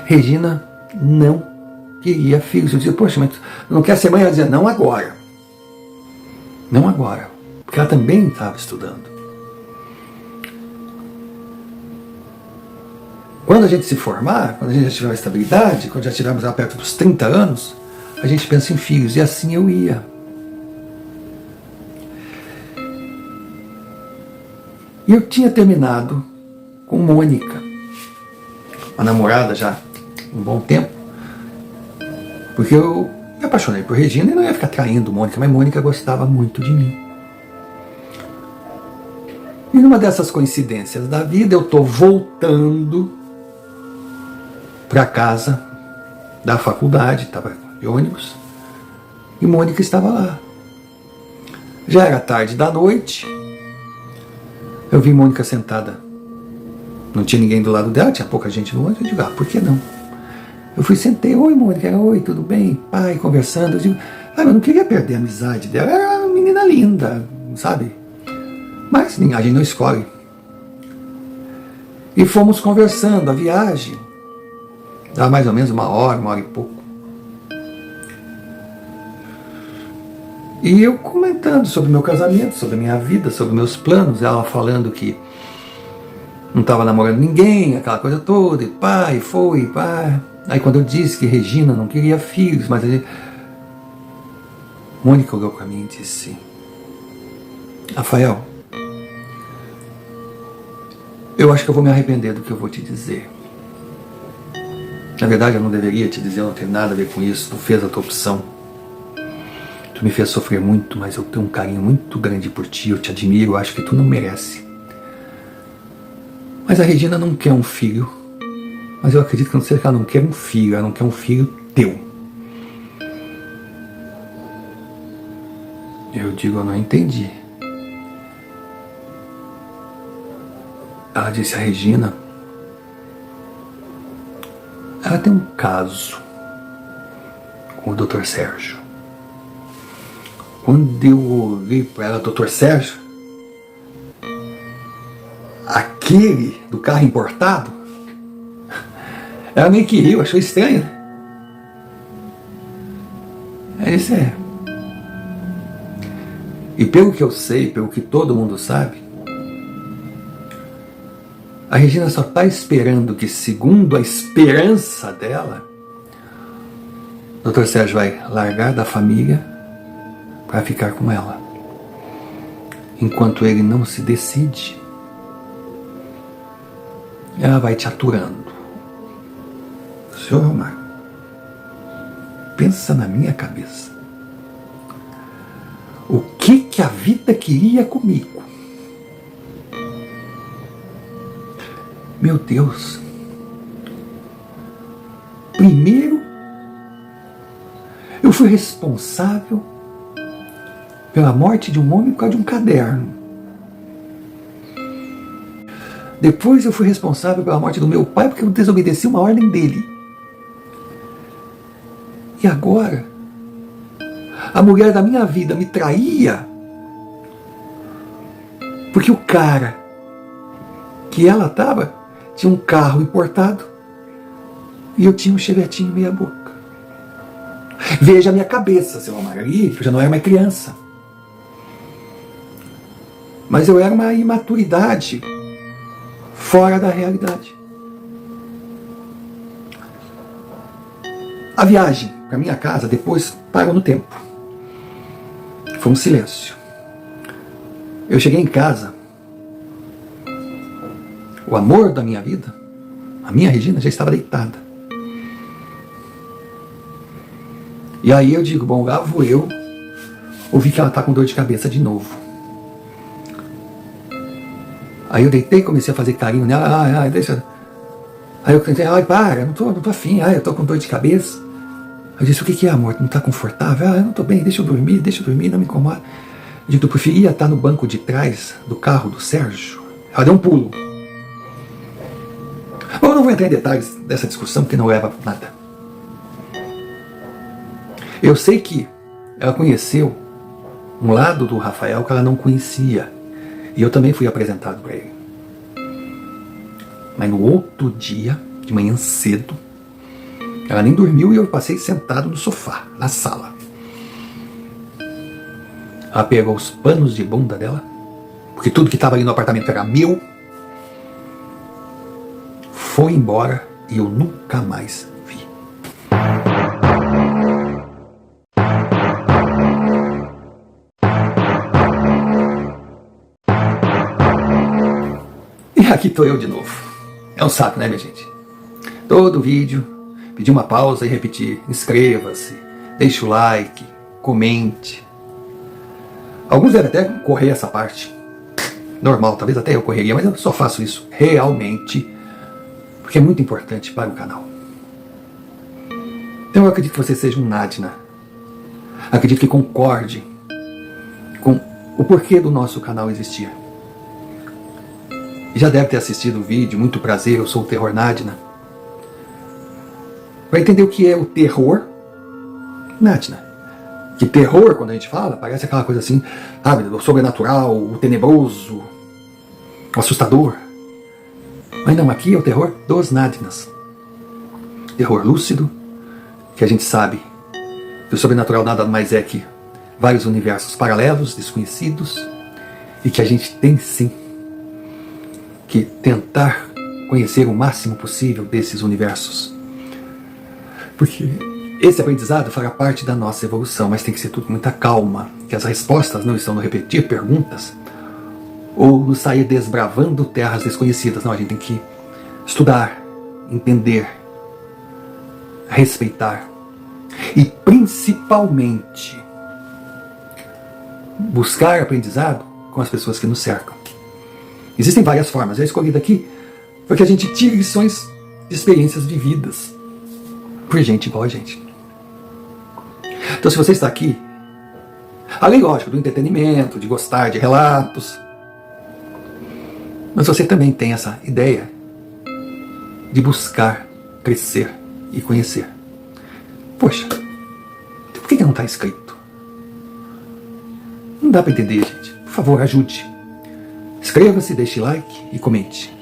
Regina não queria filhos. Eu dizia, poxa, mas não quer ser mãe? Ela dizia, não agora. Não agora. Porque ela também estava estudando. Quando a gente se formar, quando a gente já tiver uma estabilidade, quando já estivermos lá perto dos 30 anos, a gente pensa em filhos. E assim eu ia. E eu tinha terminado com Mônica, uma namorada já há um bom tempo, porque eu me apaixonei por Regina e não ia ficar traindo Mônica, mas Mônica gostava muito de mim. E numa dessas coincidências da vida, eu estou voltando para casa da faculdade, estava de ônibus, e Mônica estava lá. Já era tarde da noite, eu vi Mônica sentada, não tinha ninguém do lado dela, tinha pouca gente no ônibus, eu digo, por que não? Eu fui, sentei, oi Mônica, oi, tudo bem? Pai, conversando, eu digo, eu não queria perder a amizade dela, era uma menina linda, sabe? Mas a gente não escolhe. E fomos conversando, a viagem dava mais ou menos uma hora e pouco. E eu comentando sobre o meu casamento, sobre a minha vida, sobre meus planos, ela falando que não estava namorando ninguém, aquela coisa toda, e pai, foi, pai. Aí quando eu disse que Regina não queria filhos, mas Mônica olhou para mim e disse, Rafael, eu acho que eu vou me arrepender do que eu vou te dizer. Na verdade, eu não deveria te dizer, eu não tenho nada a ver com isso. Tu fez a tua opção. Tu me fez sofrer muito, mas eu tenho um carinho muito grande por ti, eu te admiro, eu acho que tu não merece. Mas a Regina não quer um filho. Mas eu acredito que não seja que ela não quer um filho, ela não quer um filho teu. Eu digo, eu não entendi. Ela disse, a Regina, ela tem um caso com o Dr. Sérgio. Quando eu olhei para ela, Dr. Sérgio, aquele do carro importado, ela meio que riu, achou estranho. Aí disse, E pelo que eu sei, pelo que todo mundo sabe, a Regina só está esperando que, segundo a esperança dela, o Dr. Sérgio vai largar da família para ficar com ela. Enquanto ele não se decide, ela vai te aturando. Senhor Romário, pensa na minha cabeça. O que a vida queria comigo? Meu Deus. Primeiro, eu fui responsável pela morte de um homem por causa de um caderno. Depois eu fui responsável pela morte do meu pai porque eu desobedeci uma ordem dele. E agora, A mulher da minha vida me traía porque o cara que ela estava tinha um carro importado e eu tinha um chevetinho meia boca. Veja a minha cabeça, seu Amaro, ali eu já não era mais criança. Mas eu era uma imaturidade fora da realidade. A viagem para minha casa depois parou no tempo. Foi um silêncio. Eu cheguei em casa, o amor da minha vida, a minha Regina, já estava deitada. E aí eu digo, bom, lá vou eu ouvir que ela está com dor de cabeça de novo. Aí eu deitei e comecei a fazer carinho nela, deixa. Aí eu cantei, para, não tô afim, eu tô com dor de cabeça. Eu disse, o que é, amor? Não tá confortável? Eu não tô bem, deixa eu dormir, não me incomoda. Eu digo, tu preferia estar no banco de trás do carro do Sérgio? Ela deu um pulo. Bom, eu não vou entrar em detalhes dessa discussão, porque não leva a nada. Eu sei que ela conheceu um lado do Rafael que ela não conhecia. E eu também fui apresentado para ele. Mas no outro dia, de manhã cedo, ela nem dormiu e eu passei sentado no sofá, na sala. Ela pegou os panos de bunda dela, porque tudo que estava ali no apartamento era meu, foi embora e eu nunca mais vi. E aqui estou eu de novo. É um saco, né, minha gente? Todo vídeo, pedir uma pausa e repetir. Inscreva-se, deixe o like, comente. Alguns devem até correr essa parte. Normal, talvez até eu correria, mas eu só faço isso realmente porque é muito importante para o canal. Então eu acredito que você seja um Nadina. Acredito que concorde com o porquê do nosso canal existir. E já deve ter assistido o vídeo, muito prazer, eu sou o Terror Nadina. Para entender o que é o terror Nadina. Que terror, quando a gente fala, parece aquela coisa assim, o sobrenatural, o tenebroso, o assustador. Mas não, aqui é o terror dos Nadinas. Terror lúcido, que a gente sabe que o sobrenatural nada mais é que vários universos paralelos, desconhecidos, e que a gente tem sim que tentar conhecer o máximo possível desses universos. Porque esse aprendizado fará parte da nossa evolução, mas tem que ser tudo com muita calma, que as respostas não estão no repetir perguntas ou no sair desbravando terras desconhecidas. Não, a gente tem que estudar, entender, respeitar e principalmente buscar aprendizado com as pessoas que nos cercam. Existem várias formas, eu escolhi daqui porque a gente tira lições de experiências vividas por gente igual a gente. Então, se você está aqui, além, lógico, do entretenimento, de gostar de relatos, mas você também tem essa ideia de buscar, crescer e conhecer. Poxa, por que não está inscrito? Não dá para entender, gente. Por favor, ajude. Inscreva-se, deixe like e comente.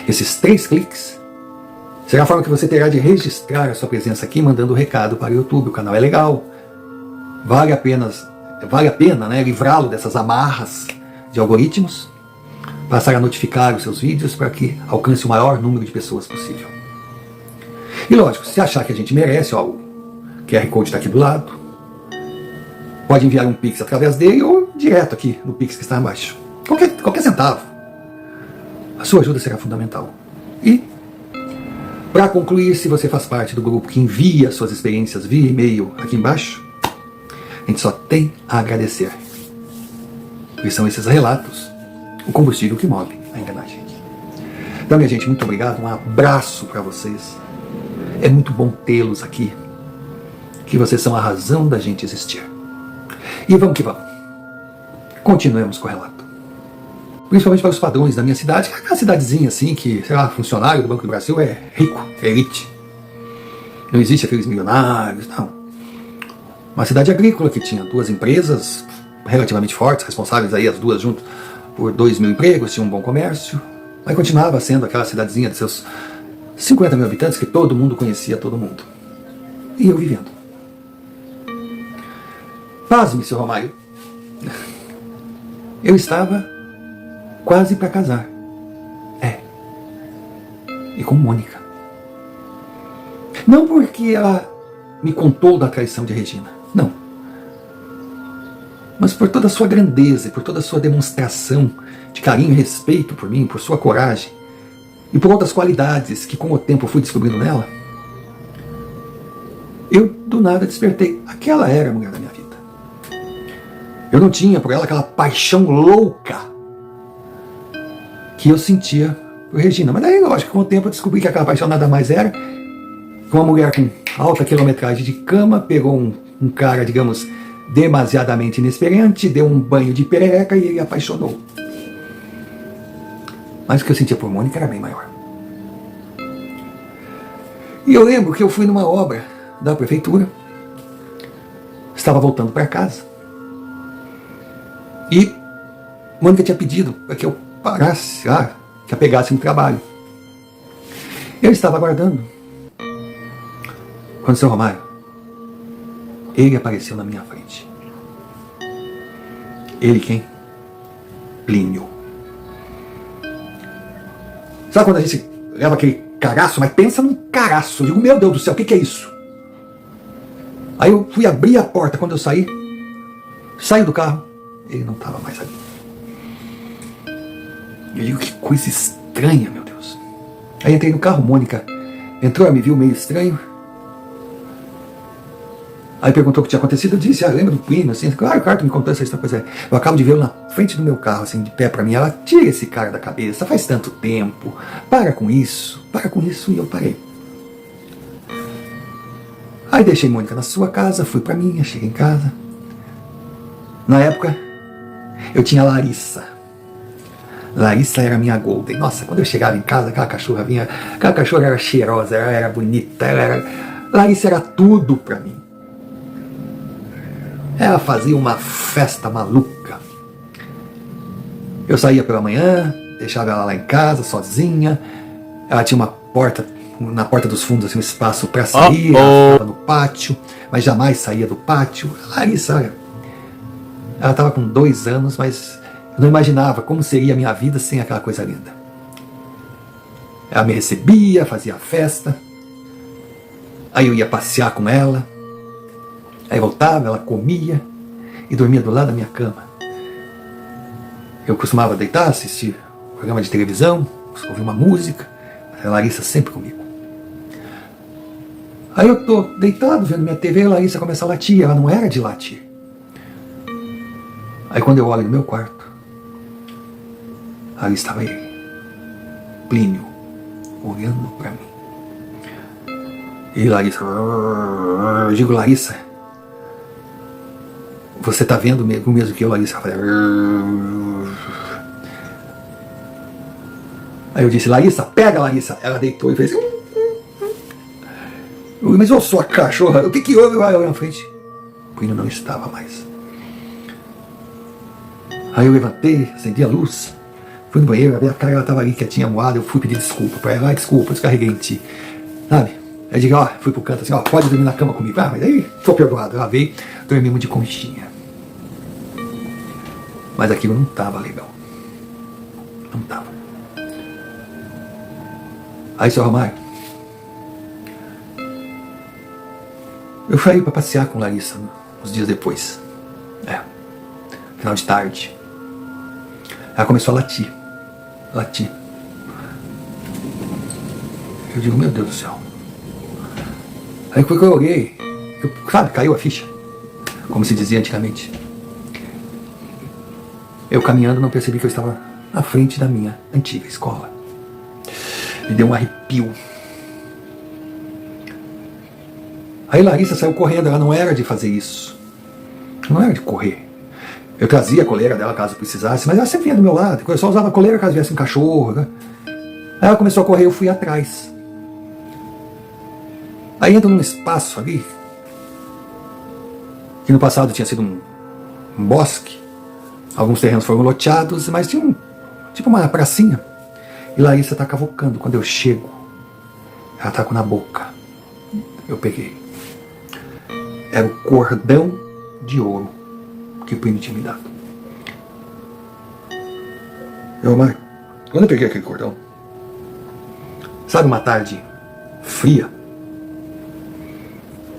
Esses 3 cliques será a forma que você terá de registrar a sua presença aqui, mandando o recado para o YouTube. O canal é legal. Vale a pena, né, livrá-lo dessas amarras de algoritmos, passar a notificar os seus vídeos para que alcance o maior número de pessoas possível. E lógico, se achar que a gente merece, o QR Code está aqui do lado, pode enviar um Pix através dele ou direto aqui no Pix que está abaixo. Qualquer centavo. A sua ajuda será fundamental. E, para concluir, se você faz parte do grupo que envia suas experiências via e-mail aqui embaixo, a gente só tem a agradecer. Porque são esses relatos o combustível que move a engrenagem. Então, minha gente, muito obrigado. Um abraço para vocês. É muito bom tê-los aqui. Que vocês são a razão da gente existir. E vamos que vamos. Continuemos com o relato. Principalmente para os padrões da minha cidade, que é aquela cidadezinha assim, que, sei lá, funcionário do Banco do Brasil é rico, é elite. Não existe aqueles milionários, não. Uma cidade agrícola que tinha 2 empresas relativamente fortes, responsáveis aí as duas juntas por 2.000 empregos, tinha um bom comércio, mas continuava sendo aquela cidadezinha de seus 50 mil habitantes que todo mundo conhecia todo mundo. E eu vivendo. Pasme, seu Romário. Eu estava quase para casar. E com Mônica. Não porque ela me contou da traição de Regina. Não. Mas por toda a sua grandeza e por toda a sua demonstração de carinho e respeito por mim, por sua coragem e por outras qualidades que com o tempo fui descobrindo nela, eu do nada despertei. Aquela era a mulher da minha vida. Eu não tinha por ela aquela paixão louca que eu sentia por Regina. Mas daí, lógico, com o tempo eu descobri que aquela paixão nada mais era que uma mulher com alta quilometragem de cama pegou um cara, digamos, demasiadamente inexperiente, deu um banho de perereca e ele apaixonou. Mas o que eu sentia por Mônica era bem maior. E eu lembro que eu fui numa obra da prefeitura, estava voltando para casa, e Mônica tinha pedido para que eu parasse lá, que a pegasse no trabalho. Eu estava aguardando quando o seu Romário, ele apareceu na minha frente. Ele quem? Plínio. Sabe quando a gente leva aquele cagaço, mas pensa num cagaço. Eu digo, meu Deus do céu, o que é isso? Aí eu fui abrir a porta. Quando eu saí do carro, ele não estava mais ali. Eu digo, que coisa estranha, meu Deus. Aí entrei no carro, Mônica entrou, me viu meio estranho. Aí perguntou o que tinha acontecido. Eu disse, lembra do Plínio? Assim, claro, tu me contou essa história. Pois é, eu acabo de vê-lo na frente do meu carro, assim, de pé pra mim. Ela, tira esse cara da cabeça, faz tanto tempo. Para com isso. E eu parei. Aí deixei Mônica na sua casa, fui pra minha, cheguei em casa. Na época, eu tinha Larissa. Larissa era minha golden. Nossa, quando eu chegava em casa, aquela cachorra vinha. Aquela cachorra era cheirosa, ela era bonita, Larissa era tudo pra mim. Ela fazia uma festa maluca. Eu saía pela manhã, deixava ela lá em casa, sozinha. Ela tinha uma porta, na porta dos fundos, assim, um espaço para sair. Ela ficava no pátio, mas jamais saía do pátio. Larissa, olha, ela estava com 2 anos, mas eu não imaginava como seria a minha vida sem aquela coisa linda. Ela me recebia, fazia festa. Aí eu ia passear com ela. Aí voltava, ela comia e dormia do lado da minha cama. Eu costumava deitar, assistir um programa de televisão, ouvir uma música, mas a Larissa sempre comigo. Aí eu tô deitado vendo minha TV, a Larissa começa a latir, ela não era de latir. Aí quando eu olho no meu quarto, ali estava ele, Plínio, olhando para mim. E Larissa, eu digo, Larissa, você tá vendo o mesmo que eu, Larissa? Aí eu disse, Larissa, pega, Larissa. Ela deitou e fez... Mas eu sou a cachorra, o que houve? Aí eu na frente. O Plínio não estava mais. Aí eu levantei, acendi a luz, fui no banheiro, a cara ela estava ali quietinha, moada, eu fui pedir desculpa para ela. Desculpa, descarreguei em ti. Sabe? Aí eu digo, fui pro canto assim, pode dormir na cama comigo. Mas aí foi perdoado. Ela veio, dormimos de conchinha. Mas aquilo não estava legal. Não estava. Aí, seu Romário, eu saí para passear com Larissa uns dias depois. Final de tarde. Ela começou a latir. Eu digo, meu Deus do céu. Aí foi que eu olhei, sabe, caiu a ficha, como se dizia antigamente. Eu caminhando não percebi que eu estava na frente da minha antiga escola. Me deu um arrepio. Aí Larissa saiu correndo, ela não era de fazer isso. Não era de correr. Eu trazia a coleira dela caso precisasse, mas ela sempre vinha do meu lado. Eu só usava a coleira caso viesse um cachorro, né? Aí ela começou a correr, eu fui atrás. Aí entra num espaço ali, que no passado tinha sido um bosque. Alguns terrenos foram loteados, mas tinha tipo uma pracinha. E Larissa está cavocando. Quando eu chego, ela está com na boca. Eu peguei. Era o cordão de ouro que o primo tinha me dado. Mãe, quando eu peguei aquele cordão, sabe uma tarde fria,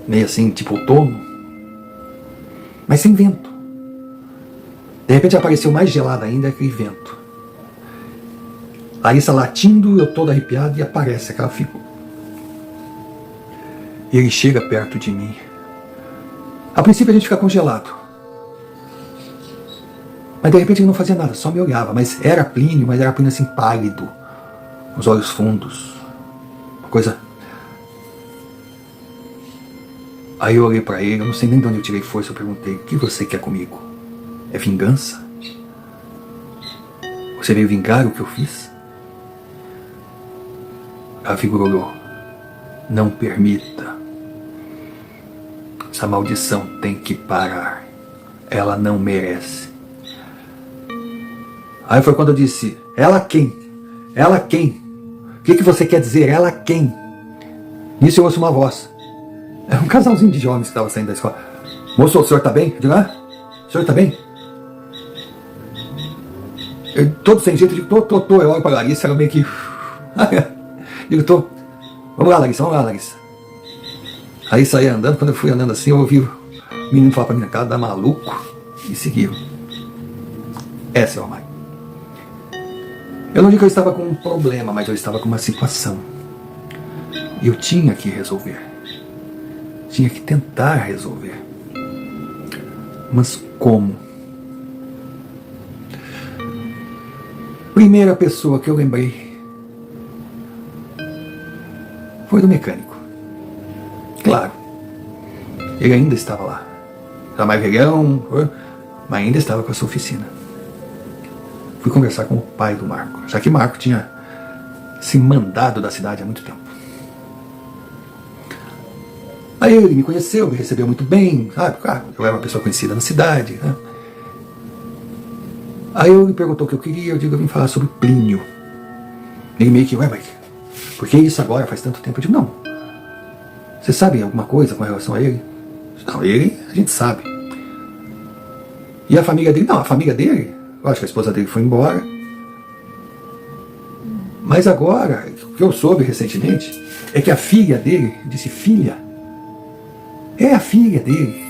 meio assim, tipo outono, mas sem vento. De repente apareceu mais gelado ainda aquele vento. Larissa latindo, eu todo arrepiado, e aparece aquela figura. E ele chega perto de mim. A princípio a gente fica congelado. Mas de repente ele não fazia nada, só me olhava. Mas era Plínio assim pálido. Os olhos fundos. Uma coisa... Aí eu olhei pra ele, eu não sei nem de onde eu tirei força, eu perguntei: o que você quer comigo? É vingança? Você veio vingar o que eu fiz? A figura olhou: não permita. Essa maldição tem que parar. Ela não merece. Aí foi quando eu disse: ela quem? Ela quem? O que você quer dizer? Ela quem? Nisso eu ouço uma voz. É um casalzinho de jovens que estava saindo da escola. Moço, o senhor está bem? Eu digo: o senhor está bem? Eu, todo sem jeito, eu digo: tô. Eu olho para a Larissa, ela meio que... digo: tô. Vamos lá, Larissa. Aí saí andando, quando eu fui andando assim, eu ouvi o menino falar para mim: cara, dá maluco. E seguiu. Essa é a mãe. Eu não digo que eu estava com um problema, mas eu estava com uma situação. Eu tinha que resolver. Tinha que tentar resolver. Mas como? Primeira pessoa que eu lembrei foi do mecânico. Claro, ele ainda estava lá. Era mais velhão, mas ainda estava com a sua oficina. Fui conversar com o pai do Marco, já que Marco tinha se mandado da cidade há muito tempo. Aí ele me conheceu, me recebeu muito bem, sabe? Eu era uma pessoa conhecida na cidade, né? Aí ele me perguntou o que eu queria, eu digo: eu vim falar sobre Plínio. Ele meio que: mas por que isso agora? Faz tanto tempo. Eu digo: não. Você sabe alguma coisa com relação a ele? Não, ele a gente sabe. E a família dele? Não, a família dele, eu acho que a esposa dele foi embora. Mas agora, o que eu soube recentemente é que a filha dele, disse filha, é a filha dele,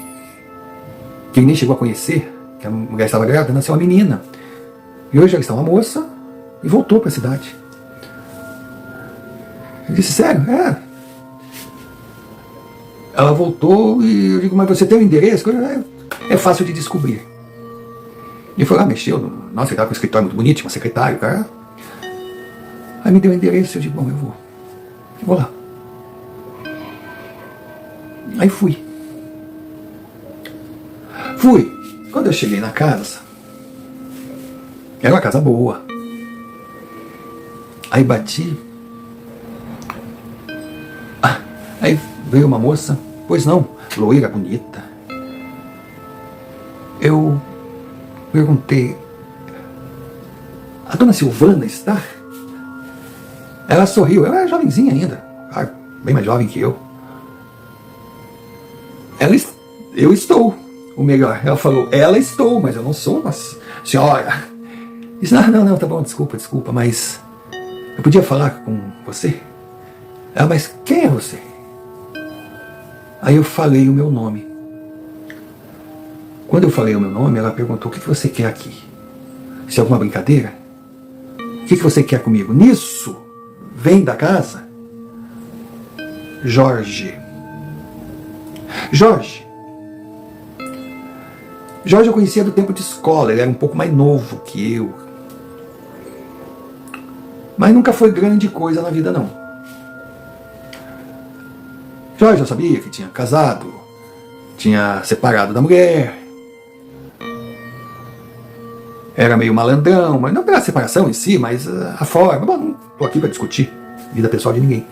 que ele nem chegou a conhecer, que a mulher estava grávida, nasceu uma menina. E hoje ela está uma moça e voltou para a cidade. Eu disse: sério? Ela voltou e eu digo: mas você tem o endereço? É fácil de descobrir. E foi lá, mexeu. Nossa, ele estava com um escritório muito bonito, uma secretária, cara. Aí me deu o endereço, eu digo: bom, eu vou lá. Aí fui. Quando eu cheguei na casa, era uma casa boa. Aí bati. Aí veio uma moça, pois não, loira, bonita. Eu perguntei: a dona Silvana está? Ela sorriu, ela é jovenzinha ainda, bem mais jovem que eu. Eu estou, o melhor. Ela falou: ela estou, mas eu não sou uma senhora. Disse: não, tá bom, desculpa, mas eu podia falar com você? Ela: mas quem é você? Aí eu falei o meu nome. Quando eu falei o meu nome, ela perguntou: o que você quer aqui? Se é alguma brincadeira? O que você quer comigo? Nisso, vem da casa Jorge. Jorge eu conhecia do tempo de escola, ele era um pouco mais novo que eu. Mas nunca foi grande coisa na vida, não. Jorge, eu sabia que tinha casado, tinha separado da mulher, era meio malandrão, mas não pela separação em si, mas a forma. Bom, não estou aqui para discutir vida pessoal de ninguém.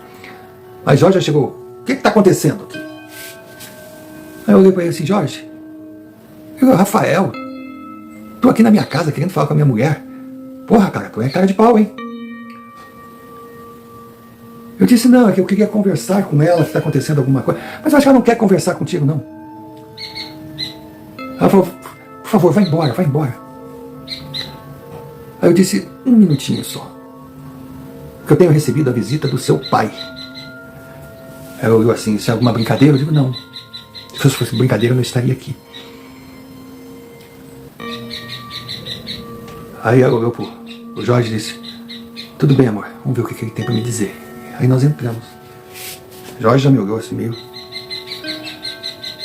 Mas Jorge já chegou: o que está acontecendo aqui? Aí eu olhei para ele assim: Jorge, Eu, Rafael, tô aqui na minha casa querendo falar com a minha mulher. Porra, cara, tu é cara de pau, hein? Eu disse, não, é que eu queria conversar com ela, se tá acontecendo alguma coisa. Mas eu acho que ela não quer conversar contigo, não. Ela falou, por favor, vai embora, vai embora. Aí eu disse, um minutinho só. Que eu tenho recebido a visita do seu pai. Aí eu olhou assim, se é alguma brincadeira? Eu digo, não. Se fosse brincadeira, eu não estaria aqui. Aí ela olhou o Jorge e disse, tudo bem, amor, vamos ver o que ele tem para me dizer. Aí nós entramos. Jorge já me olhou assim meio.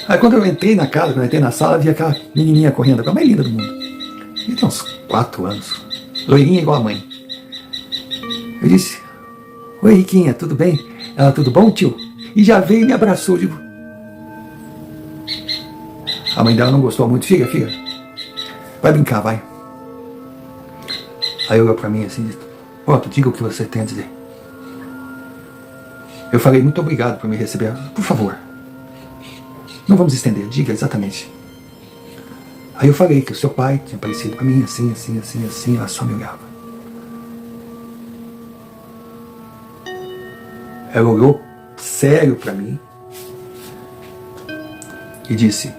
Aí quando eu entrei na casa, quando eu entrei na sala, vi aquela menininha correndo, a mais linda do mundo. Ele tem uns 4 anos. Loirinha igual a mãe. Eu disse, oi Riquinha, tudo bem? Ela, tudo bom, tio? E já veio e me abraçou. Eu digo, a mãe dela não gostou muito. Filha, vai brincar, vai. Aí olhou pra mim assim e disse, pronto, diga o que você tem a dizer. Eu falei, muito obrigado por me receber. Por favor, não vamos estender, diga exatamente. Aí eu falei que o seu pai tinha aparecido pra mim assim, assim, assim, assim. Ela só me olhava. Ela olhou sério pra mim e disse,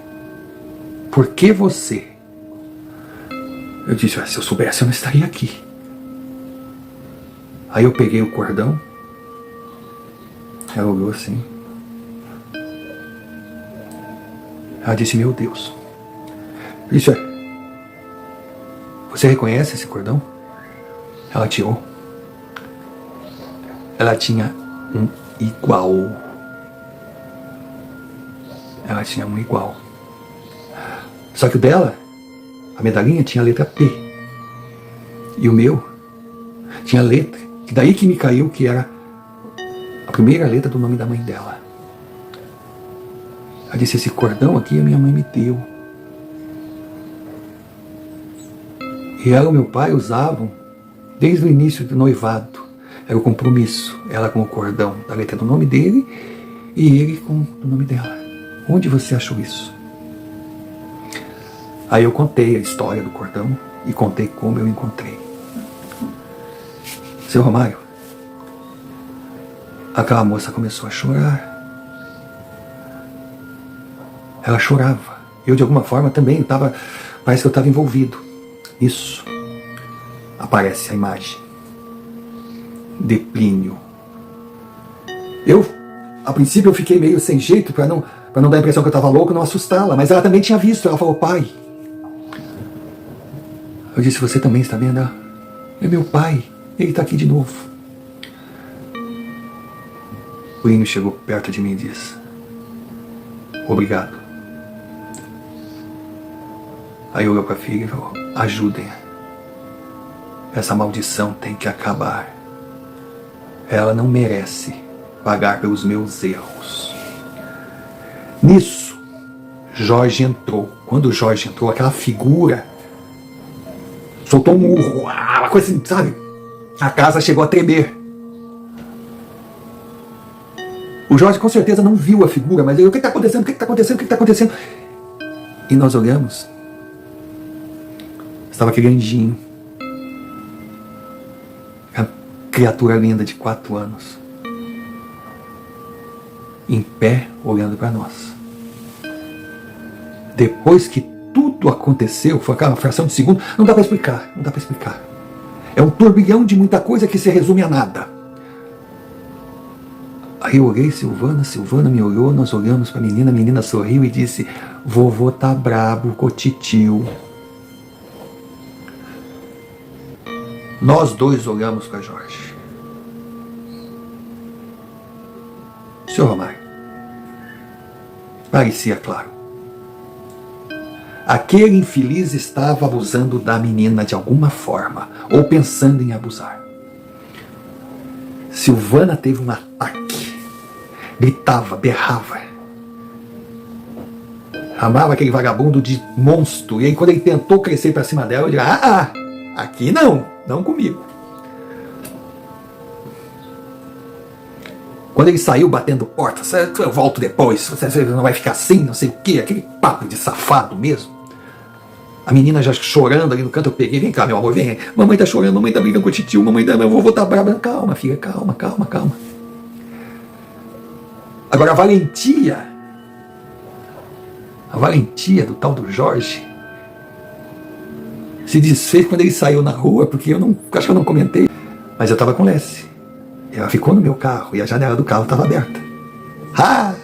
por que você? Eu disse, se eu soubesse eu não estaria aqui. Aí eu peguei o cordão. Ela olhou assim. Ela disse, meu Deus. Eu disse, você reconhece esse cordão? Ela tirou. Ela tinha um igual. Ela tinha um igual. Só que o dela, a medalhinha tinha a letra P. E o meu tinha a letra, que daí que me caiu, que era a primeira letra do nome da mãe dela. Ela disse, esse cordão aqui a minha mãe me deu. E ela e o meu pai usavam desde o início do noivado. Era o compromisso. Ela com o cordão da letra do nome dele e ele com o nome dela. Onde você achou isso? Aí eu contei a história do cordão e contei como eu encontrei. Seu Romário, aquela moça começou a chorar. Ela chorava. Eu de alguma forma também parece que eu estava envolvido. Isso. Aparece a imagem de Plínio. A princípio eu fiquei meio sem jeito para não dar a impressão que eu estava louco, não assustá-la, mas ela também tinha visto. Ela falou, pai. Eu disse, você também está vendo? É meu pai, ele está aqui de novo. O Plínio chegou perto de mim e disse, obrigado. Aí olhou para a filha e falou, ajudem. Essa maldição tem que acabar. Ela não merece pagar pelos meus erros. Nisso, Jorge entrou. Quando o Jorge entrou, aquela figura soltou um urro, uma coisa assim, sabe? A casa chegou a tremer. O Jorge com certeza não viu a figura, mas ele, o que está acontecendo? O que está acontecendo? O que está acontecendo? E nós olhamos. Estava aquele anjinho. A criatura linda de 4 anos. Em pé, olhando para nós. Depois que tudo aconteceu, foi aquela fração de segundo, não dá para explicar, não dá para explicar. É um turbilhão de muita coisa que se resume a nada. Aí eu olhei, Silvana me olhou, nós olhamos para a menina sorriu e disse, vovô tá brabo com o titio. Nós dois olhamos para Jorge. Senhor Romário, parecia claro. Aquele infeliz estava abusando da menina de alguma forma, ou pensando em abusar. Silvana teve um ataque, gritava, berrava, amava aquele vagabundo de monstro, e aí quando ele tentou crescer para cima dela, eu disse, aqui não comigo. Quando ele saiu batendo porta, eu volto depois, você não vai ficar assim, não sei o que, aquele papo de safado mesmo. A menina já chorando ali no canto, eu peguei, vem cá, meu amor, vem. Mamãe tá chorando, mamãe tá brigando com o titio, mamãe tá, meu vovô tá brava. Calma, filha, calma, calma, calma. Agora a valentia do tal do Jorge se desfez quando ele saiu na rua, porque acho que eu não comentei, mas eu estava com Lessie. Ela ficou no meu carro e a janela do carro estava aberta. Ah!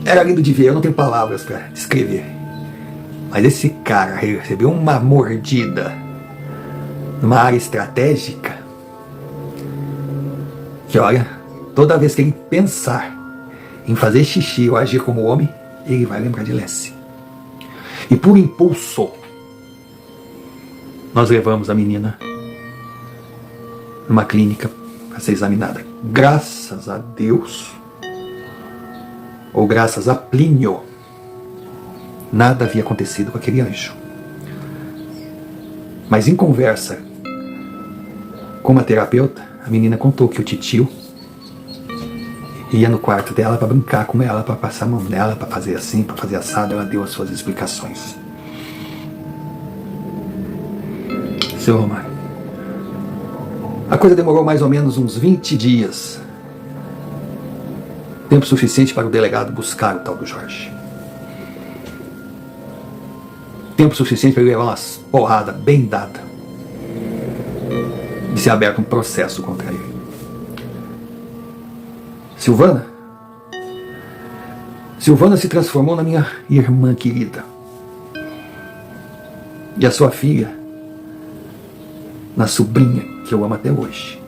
Era lindo de ver, eu não tenho palavras para descrever. Mas esse cara recebeu uma mordida numa área estratégica que, olha, toda vez que ele pensar em fazer xixi ou agir como homem, ele vai lembrar de Lessie. E por impulso, nós levamos a menina numa clínica para ser examinada. Graças a Deus, ou graças a Plínio, nada havia acontecido com aquele anjo. Mas em conversa com uma terapeuta, a menina contou que o titio ia no quarto dela para brincar com ela, para passar a mão nela, para fazer assim, para fazer assado. Ela deu as suas explicações. Seu Romário, a coisa demorou mais ou menos uns 20 dias. Tempo suficiente para o delegado buscar o tal do Jorge. Tempo suficiente para ele levar umas porradas bem dadas de ser aberto um processo contra ele. Silvana se transformou na minha irmã querida. E a sua filha na sobrinha que eu amo até hoje.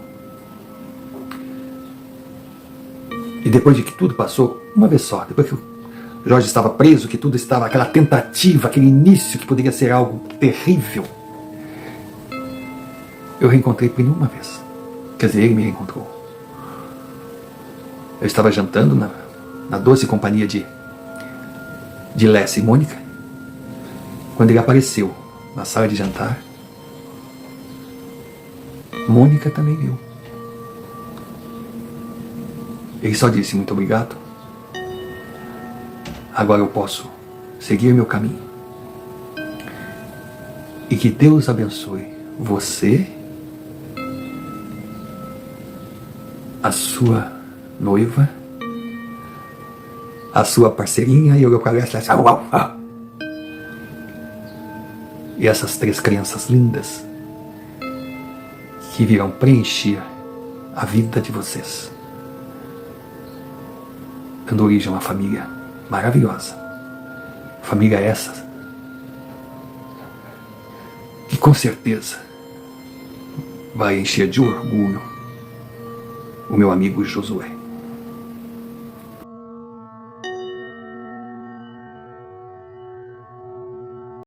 E depois de que tudo passou, uma vez só, depois que o Jorge estava preso, que tudo estava, aquela tentativa, aquele início que poderia ser algo terrível, eu reencontrei Plínio uma vez. Quer dizer, ele me reencontrou. Eu estava jantando na doce companhia de Lessie e Mônica, quando ele apareceu na sala de jantar. Mônica também viu. Ele só disse: muito obrigado. Agora eu posso seguir meu caminho. E que Deus abençoe você, a sua noiva, a sua parceirinha, e eu conheço e essas 3 crianças lindas que virão preencher a vida de vocês, dando origem a uma família maravilhosa. Família essa que com certeza vai encher de orgulho o meu amigo Josué.